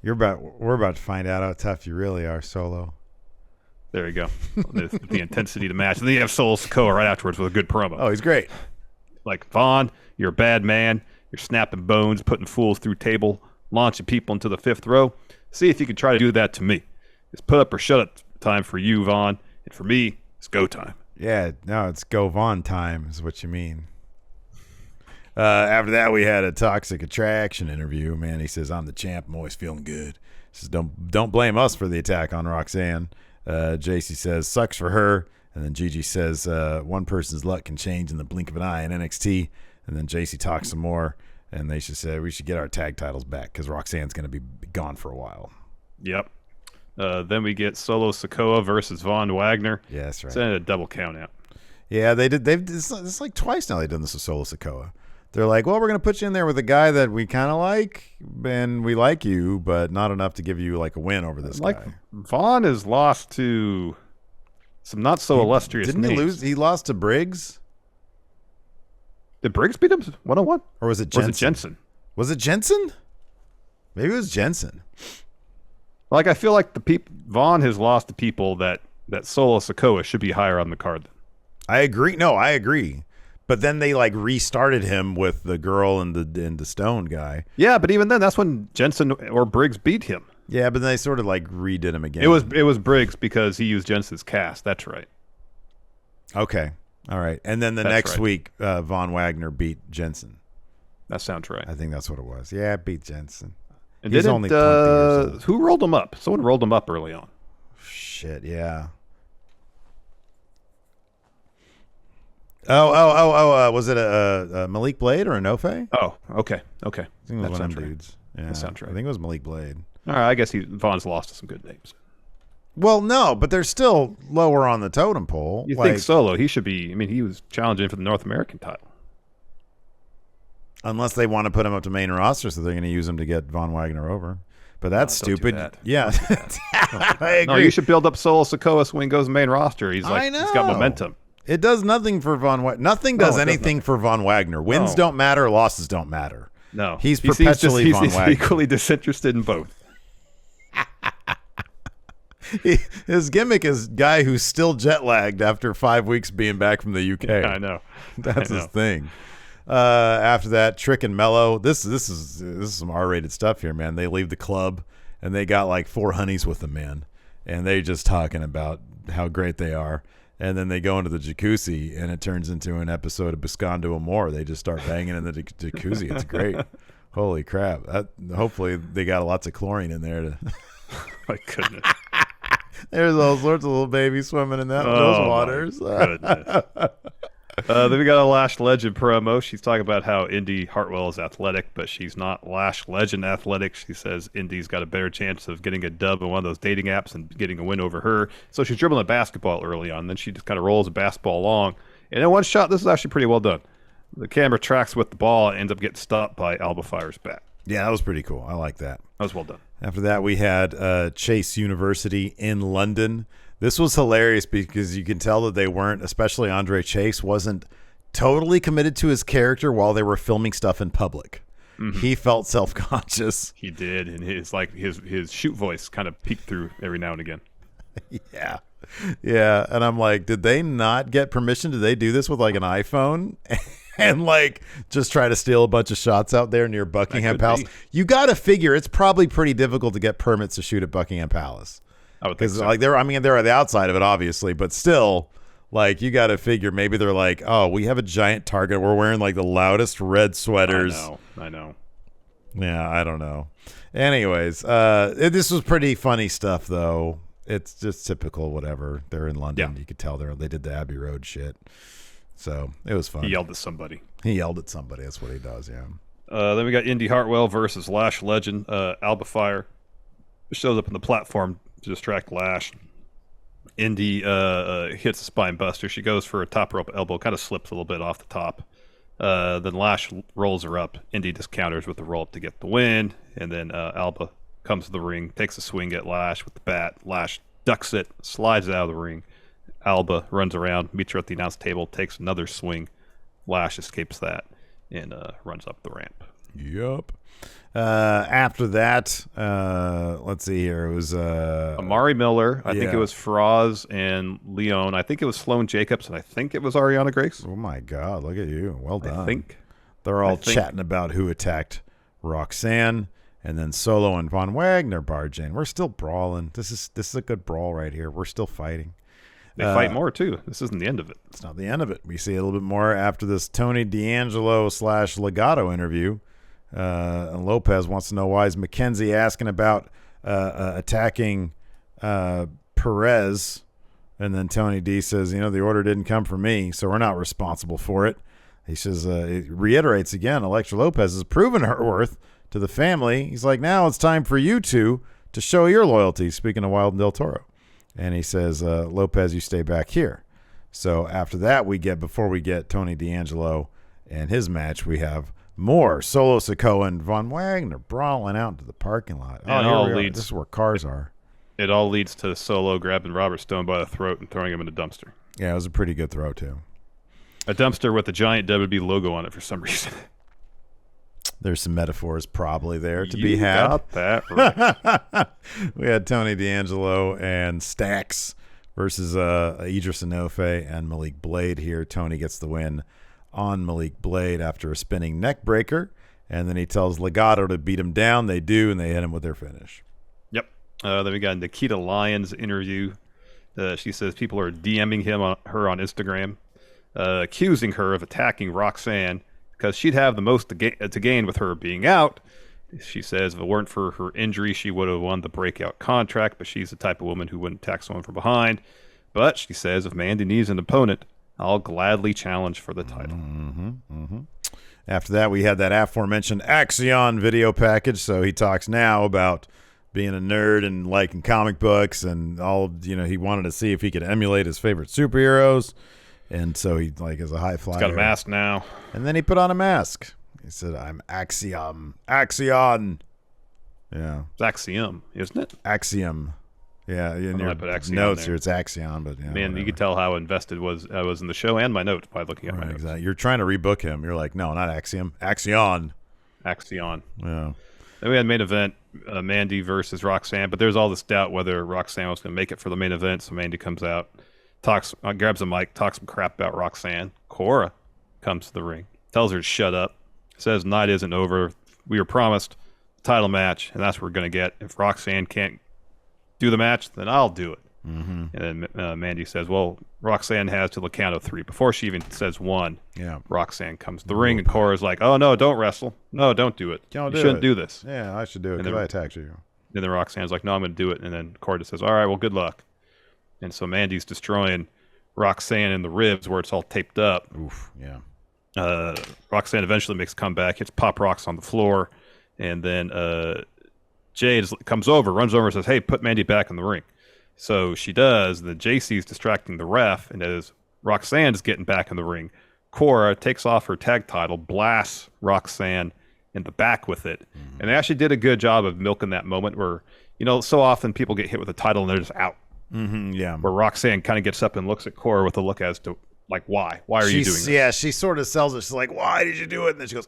how tough you really are, Solo." There you go. the intensity of the match. And then you have Solo Sikoa right afterwards with a good promo. Oh, he's great. Like, "Vaughn, you're a bad man. You're snapping bones, putting fools through table, launching people into the 5th row. See if you can try to do that to me. It's put up or shut up time for you, Vaughn. And for me, it's go time." Yeah, no, it's go Vaughn time is what you mean. After that, we had a Toxic Attraction interview. Man, he says, "I'm the champ. I'm always feeling good." He says, don't blame us for the attack on Roxanne." JC says, "Sucks for her." And then Gigi says, "One person's luck can change in the blink of an eye in NXT." And then JC talks some more, and they should say, "We should get our tag titles back because Roxanne's going to be gone for a while." Yep. Then we get Solo Sikoa versus Von Wagner. Yeah, that's right. It's a double count out. Yeah, they did. It's like twice now they've done this with Solo Sikoa. They're like, "Well, we're going to put you in there with a guy that we kind of like, and we like you, but not enough to give you like a win over this guy." Vaughn has lost to some not so illustrious names. Didn't he lose? He lost to Briggs. Did Briggs beat him 1-on-1? Or was it Jensen? Was it Jensen? Maybe it was Jensen. Like, I feel like Vaughn has lost to people that Solo Sikoa should be higher on the card. I agree. No, I agree. But then they like restarted him with the girl and the Stone guy. Yeah, but even then, that's when Jensen or Briggs beat him. Yeah, but then they sort of like redid him again. It was Briggs because he used Jensen's cast. That's right. Okay. All right. And then the next week, Von Wagner beat Jensen. That sounds right. I think that's what it was. Yeah, beat Jensen. And he's only 20 years old. Who rolled him up? Someone rolled him up early on. Shit, yeah. Was it a Malik Blade or a Nofe? Oh, okay. I think it was one of them dudes. Yeah, that sounds right. I think it was Malik Blade. All right, I guess Vaughn's lost to some good names. Well, no, but they're still lower on the totem pole. You think Solo? He should be. I mean, he was challenging for the North American title. Unless they want to put him up to main roster, so they're going to use him to get Von Wagner over. But that's stupid. That. Yeah, I agree. No, you should build up Solo Sikoa when he goes main roster. He's like, he's got momentum. It does nothing for Von Wagner. Nothing does anything for Von Wagner. Wins don't matter. Losses don't matter. No, he's perpetually Von Wagner. He's equally disinterested in both. His gimmick is guy who's still jet lagged after 5 weeks being back from the UK. I know. That's his thing. After that, Trick and Mello. This is some R-rated stuff here, man. They leave the club and they got like 4 honeys with them, man, and they just talking about how great they are. And then they go into the jacuzzi and it turns into an episode of Biscondo Amore. They just start banging in the jacuzzi. It's great. Holy crap! Hopefully they got lots of chlorine in there. My goodness. There's all sorts of little babies swimming in those waters. Then we got a Lash Legend promo. She's talking about how Indy Hartwell is athletic, but she's not Lash Legend athletic. She says Indy's got a better chance of getting a dub on one of those dating apps and getting a win over her. So she's dribbling a basketball early on. Then she just kind of rolls a basketball along. And in one shot, this is actually pretty well done. The camera tracks with the ball and ends up getting stopped by Alba Fire's bat. Yeah, that was pretty cool. I like that. That was well done. After that, we had Chase University in London. This was hilarious because you can tell that they weren't, especially Andre Chase, wasn't totally committed to his character while they were filming stuff in public. Mm-hmm. He felt self-conscious. He did, and his shoot voice kind of peeked through every now and again. Yeah, and I'm like, did they not get permission? Did they do this with like an iPhone? And like just try to steal a bunch of shots out there near Buckingham Palace? You got to figure it's probably pretty difficult to get permits to shoot at Buckingham Palace. Because like they're at the outside of it, obviously, but still, like you got to figure maybe they're like, oh, we have a giant target. We're wearing like the loudest red sweaters. I know. Yeah, I don't know. Anyways, this was pretty funny stuff though. It's just typical, whatever. They're in London. Yeah. You could tell they did the Abbey Road shit. So it was fun. He yelled at somebody. That's what he does, yeah. Then we got Indy Hartwell versus Lash Legend. Alba Fire shows up on the platform to distract Lash. Indy hits a spine buster. She goes for a top rope elbow, kind of slips a little bit off the top. Then Lash rolls her up. Indy just counters with the roll up to get the win. And then Alba comes to the ring, takes a swing at Lash with the bat. Lash ducks it, slides out of the ring. Alba runs around, meets her at the announce table, takes another swing. Lash escapes that and runs up the ramp. Yep. After that, let's see here. It was Amari Miller. I think it was Faraz and Leon. I think it was Sloane Jacobs, and I think it was Ariana Grace. Oh my God! Look at you. Well done. I think they're all chatting about who attacked Roxanne, and then Solo and Von Wagner barge in. We're still brawling. This is a good brawl right here. We're still fighting. They fight more, too. This isn't the end of it. It's not the end of it. We see a little bit more after this Tony D'Angelo / Legato interview. And Lopez wants to know why is McKenzie asking about attacking Perez. And then Tony D says, the order didn't come from me, so we're not responsible for it. He says, it reiterates again, Elektra Lopez has proven her worth to the family. He's like, now it's time for you two to show your loyalty, speaking of Wild and Del Toro. And he says, Lopez, you stay back here. So after that, before we get Tony D'Angelo and his match, we have more Solo Sikoa and Von Wagner brawling out into the parking lot. This is where cars are. It all leads to Solo grabbing Robert Stone by the throat and throwing him in a dumpster. Yeah, it was a pretty good throw, too. A dumpster with a giant WWE logo on it for some reason. There's some metaphors probably there to be had. Got that right. We had Tony D'Angelo and Stax versus Idris Enofe and Malik Blade here. Tony gets the win on Malik Blade after a spinning neck breaker, and then he tells Legato to beat him down. They do, and they hit him with their finish. Yep. Then we got Nikita Lyons interview. She says people are DMing her on Instagram, accusing her of attacking Roxanne because she'd have the most to gain with her being out. She says if it weren't for her injury, she would have won the breakout contract, but she's the type of woman who wouldn't attack someone from behind. But she says if Mandy needs an opponent, I'll gladly challenge for the title. After that, we had that aforementioned Axion video package. So he talks now about being a nerd and liking comic books and all, he wanted to see if he could emulate his favorite superheroes. And so he is a high flyer. He's got a mask now. And then he put on a mask. He said, I'm Axiom. Yeah. It's Axiom, isn't it? Axiom. Yeah, in your notes here, it's Axiom. But man, whatever. You could tell how invested I was in the show and my notes by looking at my notes. Exactly. You're trying to rebook him. You're like, no, not Axiom. Axion. Yeah. Then we had main event, Mandy versus Roxanne, but there's all this doubt whether Roxanne was going to make it for the main event. So Mandy comes out, grabs a mic, talks some crap about Roxanne. Cora comes to the ring, tells her to shut up, says night isn't over. We were promised a title match, and that's what we're going to get. If Roxanne can't do the match, then I'll do it. Mm-hmm. And then Mandy says, well, Roxanne has to the count of 3. Before she even says 1, Roxanne comes to the ring, and Cora's like, oh, no, don't wrestle. No, don't do it. You shouldn't do this. Yeah, I should do it because I attacked you. And then Roxanne's like, no, I'm going to do it. And then Cora just says, all right, well, good luck. And so Mandy's destroying Roxanne in the ribs where it's all taped up. Oof, yeah. Roxanne eventually makes a comeback, hits Pop Rocks on the floor, and then Jade comes over, runs over and says, hey, put Mandy back in the ring. So she does, and then JC's distracting the ref, and as Roxanne's getting back in the ring, Cora takes off her tag title, blasts Roxanne in the back with it. Mm-hmm. And they actually did a good job of milking that moment where, so often people get hit with a title and they're just out. Mm-hmm, yeah. Where Roxanne kind of gets up and looks at Cora with a look as to, like, why? Why are you doing this? Yeah, she sort of sells it. She's like, why did you do it? And then she goes,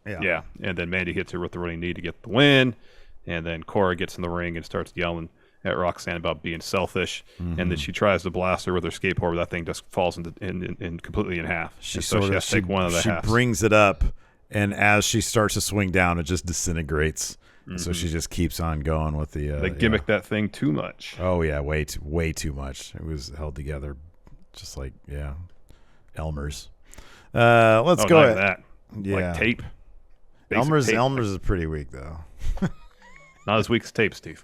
Yeah. And then Mandy hits her with the running knee to get the win. And then Cora gets in the ring and starts yelling at Roxanne about being selfish. Mm-hmm. And then she tries to blast her with her skateboard, but that thing just falls in completely in half. She has to take one of the halves. She brings it up, and as she starts to swing down, it just disintegrates. Mm-hmm. So she just keeps on going with the... they gimmick that thing too much. Oh, yeah, way too much. It was held together just like, Elmer's. Let's go ahead. That. Yeah. Like tape. Elmer's is pretty weak, though. Not as weak as tape, Steve.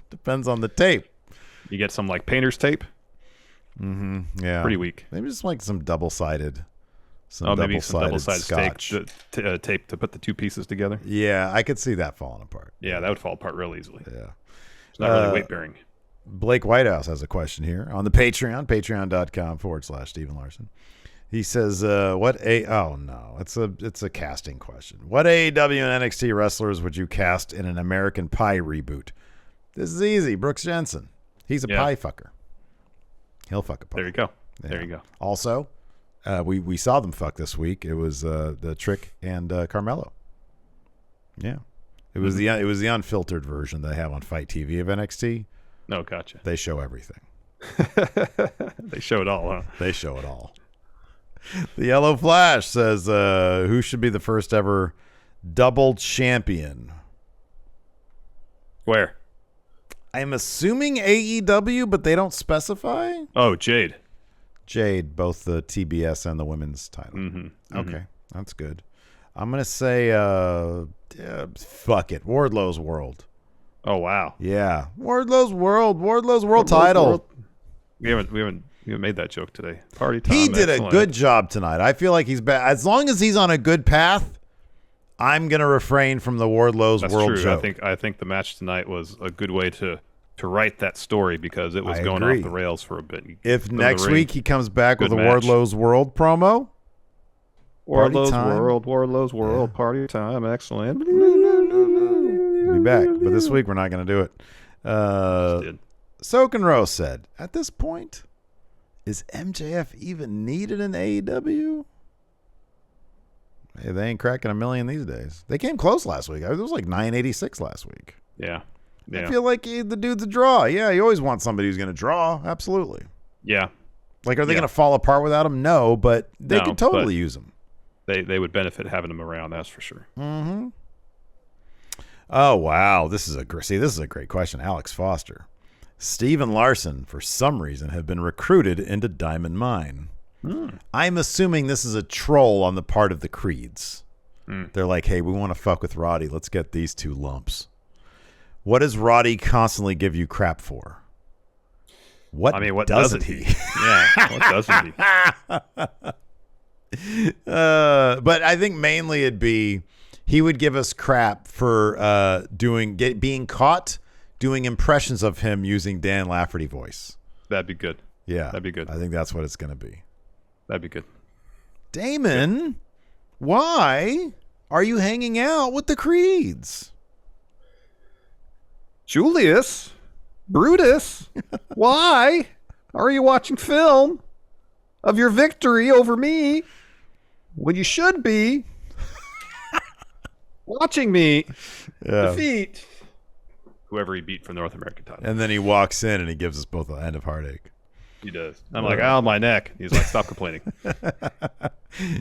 Depends on the tape. You get some like painter's tape. Mm-hmm. Yeah. Pretty weak. Maybe just like some double-sided. Maybe some double-sided scotch. tape to put the two pieces together. Yeah, I could see that falling apart. Yeah, that would fall apart real easily. Yeah. It's not really weight-bearing. Blake Whitehouse has a question here on the Patreon, patreon.com/Stephen Larson. He says, it's a casting question. What AEW and NXT wrestlers would you cast in an American Pie reboot? This is easy. Brooks Jensen. He's a pie fucker. He'll fuck a pie. There you go. Yeah. There you go. Also, we saw them fuck this week. It was the Trick and Carmelo. Yeah. It was the unfiltered version they have on Fight TV of NXT. No, gotcha. They show everything. They show it all, huh? They show it all. The Yellow Flash says, who should be the first ever double champion? Where? I'm assuming AEW, but they don't specify. Oh, Jade, both the TBS and the women's title. Mm-hmm. Okay, that's good. I'm going to say, fuck it. Wardlow's World. Oh, wow. Yeah. Wardlow's World title. We haven't made that joke today. Party time. He did a good job tonight. I feel like he's bad. As long as he's on a good path, I'm going to refrain from the Wardlow's World true. joke. I think the match tonight was a good way to write that story because it was going off the rails for a bit. If next week he comes back with a Wardlow's World promo, Wardlow's World, party time, excellent. We'll be back, but this week we're not going to do it. Soak and Rose said, at this point, is MJF even needed in AEW? Hey, they ain't cracking $1 million these days. They came close last week. It was like 986 last week. Yeah. I feel like the dude's a draw. Yeah, you always want somebody who's going to draw. Absolutely. Yeah. Like, are they going to fall apart without him? No, but they could totally use him. They would benefit having him around, that's for sure. Mm-hmm. Oh, wow. This is a great question. Alex Foster. Steve and Larson, for some reason, have been recruited into Diamond Mine. I'm assuming this is a troll on the part of the Creeds. They're like, hey, we want to fuck with Roddy. Let's get these two lumps. What does Roddy constantly give you crap for? What doesn't he? Yeah, what doesn't he? But I think mainly it'd be he would give us crap for being caught doing impressions of him using Dan Lafferty voice. That'd be good. Yeah. That'd be good. I think that's what it's going to be. That'd be good. Damon, why are you hanging out with the Creeds? Julius, Brutus, why are you watching film of your victory over me when you should be watching me defeat whoever he beat for North American title? And then he walks in and he gives us both an end of heartache. He does. I'm like, ow, my neck. He's like, stop complaining.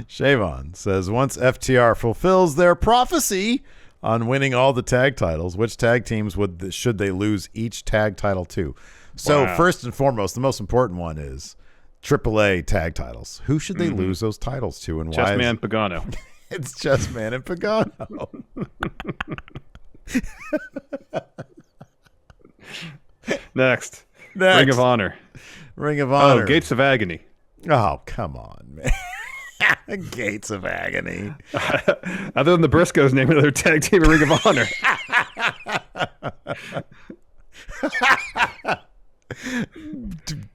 Shavon says, once FTR fulfills their prophecy on winning all the tag titles, which tag teams should they lose each tag title to? So first and foremost, the most important one is AAA tag titles. Who should they lose those titles to, and why? Just Man Pagano. It's Just Man and Pagano. Next. Ring of Honor. Ring of Honor. Oh, Gates of Agony. Oh, come on, man. Gates of Agony. Other than the Briscoes naming their tag team a Ring of Honor.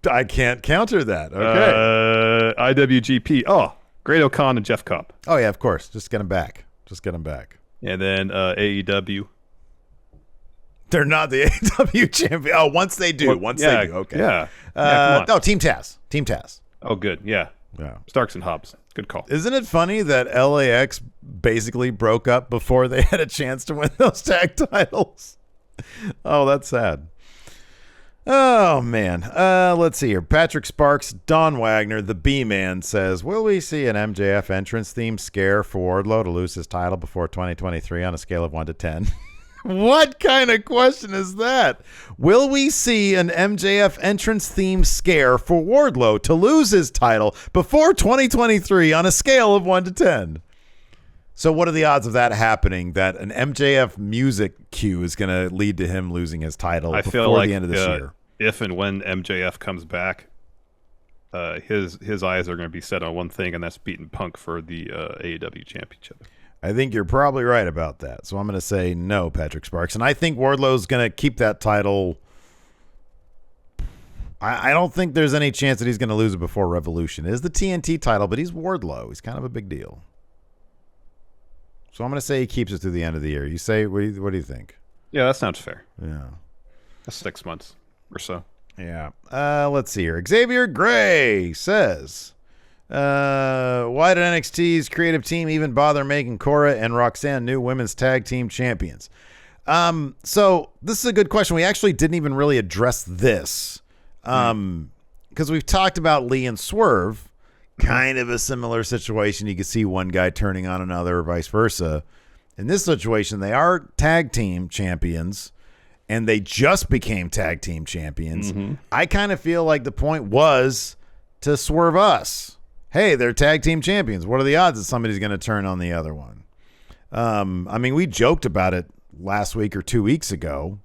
I can't counter that. Okay. IWGP. Oh, Great O'Khan and Jeff Cobb. Oh, yeah, of course. Just get them back. And then AEW. They're not the AEW champion. Oh, once they do. They do. Okay. Yeah. Team Taz. Oh, good. Yeah. Starks and Hobbs. Good call. Isn't it funny that LAX basically broke up before they had a chance to win those tag titles? Oh, that's sad. Oh, man. Let's see here. Patrick Sparks, Don Wagner, the B-Man says, will we see an MJF entrance theme scare for Wardlow to lose his title before 2023 on a scale of 1 to 10? What kind of question is that? Will we see an MJF entrance theme scare for Wardlow to lose his title before 2023 on a scale of 1 to 10? So what are the odds of that happening, that an MJF music cue is going to lead to him losing his title before the end of this year? If and when MJF comes back, his eyes are going to be set on one thing, and that's beating Punk for the AEW championship. I think you're probably right about that. So I'm going to say no, Patrick Sparks. And I think Wardlow's going to keep that title. I don't think there's any chance that he's going to lose it before Revolution. It is the TNT title, but he's Wardlow. He's kind of a big deal. So I'm going to say he keeps it through the end of the year. You say, what do you think? Yeah, that sounds fair. Yeah. That's 6 months or so. Yeah. Let's see here. Xavier Gray says, why did NXT's creative team even bother making Cora and Roxanne new women's tag team champions? So this is a good question. We actually didn't even really address this. Because we've talked about Lee and Swerve, kind of a similar situation. You can see one guy turning on another or vice versa. In this situation, they are tag team champions, and they just became tag team champions. I kind of feel like the point was to swerve us. Hey, they're tag team champions. What are the odds that somebody's going to turn on the other one? I mean, we joked about it last week or 2 weeks ago.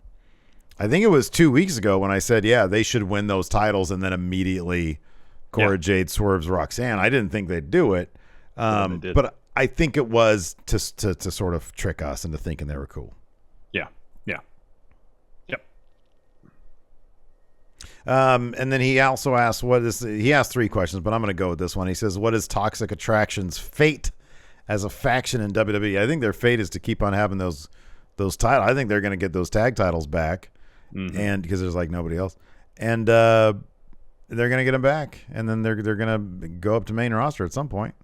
I think it was 2 weeks ago when I said, yeah, they should win those titles, and then immediately Cora Jade swerves Roxanne. I didn't think they'd do it, but I think it was to sort of trick us into thinking they were cool. And then he also asked, he asked 3 questions, but I'm going to go with this one. He says, what is Toxic Attraction's fate as a faction in WWE? I think their fate is to keep on having those titles. I think they're going to get those tag titles back, and because there's like nobody else, and they're going to get them back, and then they're going to go up to main roster at some point.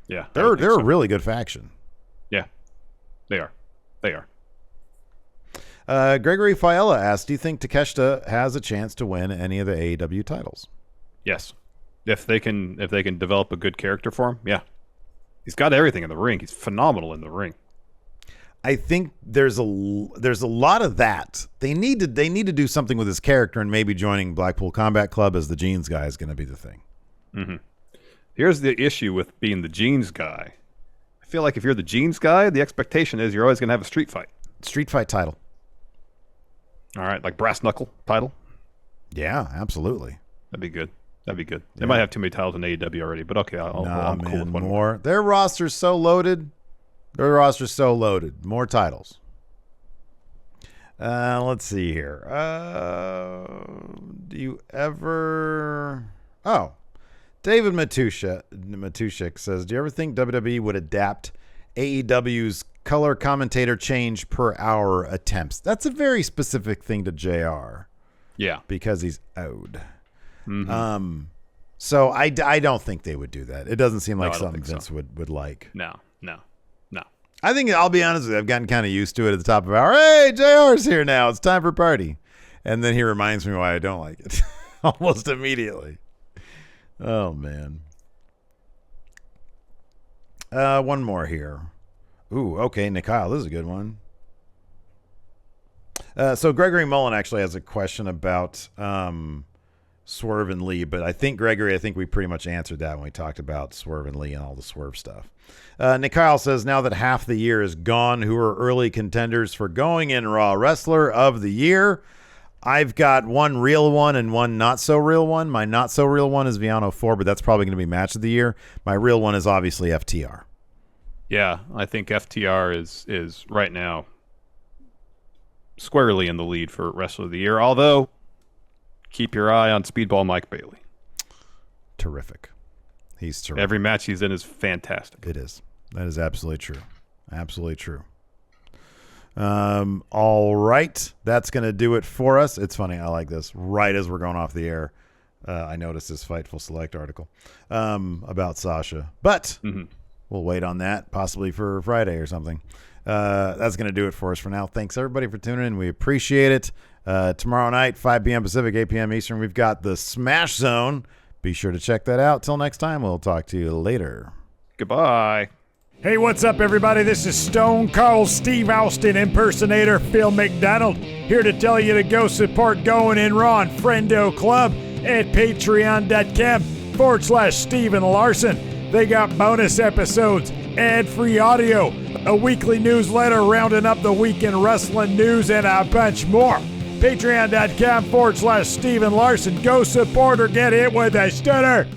Yeah, they're a really good faction. Yeah, they are. Gregory Fiella asked, do you think Takeshita has a chance to win any of the AEW titles? Yes. If they can develop a good character for him, yeah. He's got everything in the ring. He's phenomenal in the ring. I think there's a lot of that. They need to do something with his character, and maybe joining Blackpool Combat Club as the jeans guy is going to be the thing. Here's the issue with being the jeans guy. I feel like if you're the jeans guy, the expectation is you're always going to have a street fight. Street fight title. All right, like brass knuckle title? Yeah, absolutely. That'd be good. They might have too many titles in AEW already, but okay, I'm cool with one more. Their roster's so loaded. Their roster's so loaded. More titles. Let's see here. Do you ever... Oh. David Matushik says, do you ever think WWE would adapt AEW's color commentator change per hour attempts? That's a very specific thing to JR. Yeah. Because he's old. Mm-hmm. So I don't think they would do that. It doesn't seem like something Vince would like. No. I think, I'll be honest with you, I've gotten kind of used to it at the top of the hour. Hey, JR's here now. It's time for a party. And then he reminds me why I don't like it. Almost immediately. Oh, man. One more here. Ooh, okay, Nikyle, this is a good one. So Gregory Mullen actually has a question about Swerve and Lee, but I think we pretty much answered that when we talked about Swerve and Lee and all the Swerve stuff. Nikyle says, now that half the year is gone, who are early contenders for going in Raw Wrestler of the Year? I've got one real one and one not so real one. My not so real one is Viano 4, but that's probably going to be match of the year. My real one is obviously FTR. Yeah, I think FTR is right now squarely in the lead for Wrestler of the Year, although keep your eye on Speedball Mike Bailey. Terrific. He's terrific. Every match he's in is fantastic. It is. That is absolutely true. Absolutely true. All right. That's going to do it for us. It's funny. I like this. Right as we're going off the air, I noticed this Fightful Select article about Sasha. But we'll wait on that, possibly for Friday or something. That's going to do it for us for now. Thanks, everybody, for tuning in. We appreciate it. Tomorrow night, 5 p.m. Pacific, 8 p.m. Eastern, we've got the Smash Zone. Be sure to check that out. Till next time, we'll talk to you later. Goodbye. Hey, what's up, everybody? This is Stone Cold Steve Austin impersonator Phil McDonald, here to tell you to go support Going In Raw and Friendo Club at patreon.com/Steven Larson. They got bonus episodes, ad-free audio, a weekly newsletter rounding up the weekend wrestling news, and a bunch more. Patreon.com/Steven Larson. Go support or get hit with a stunner.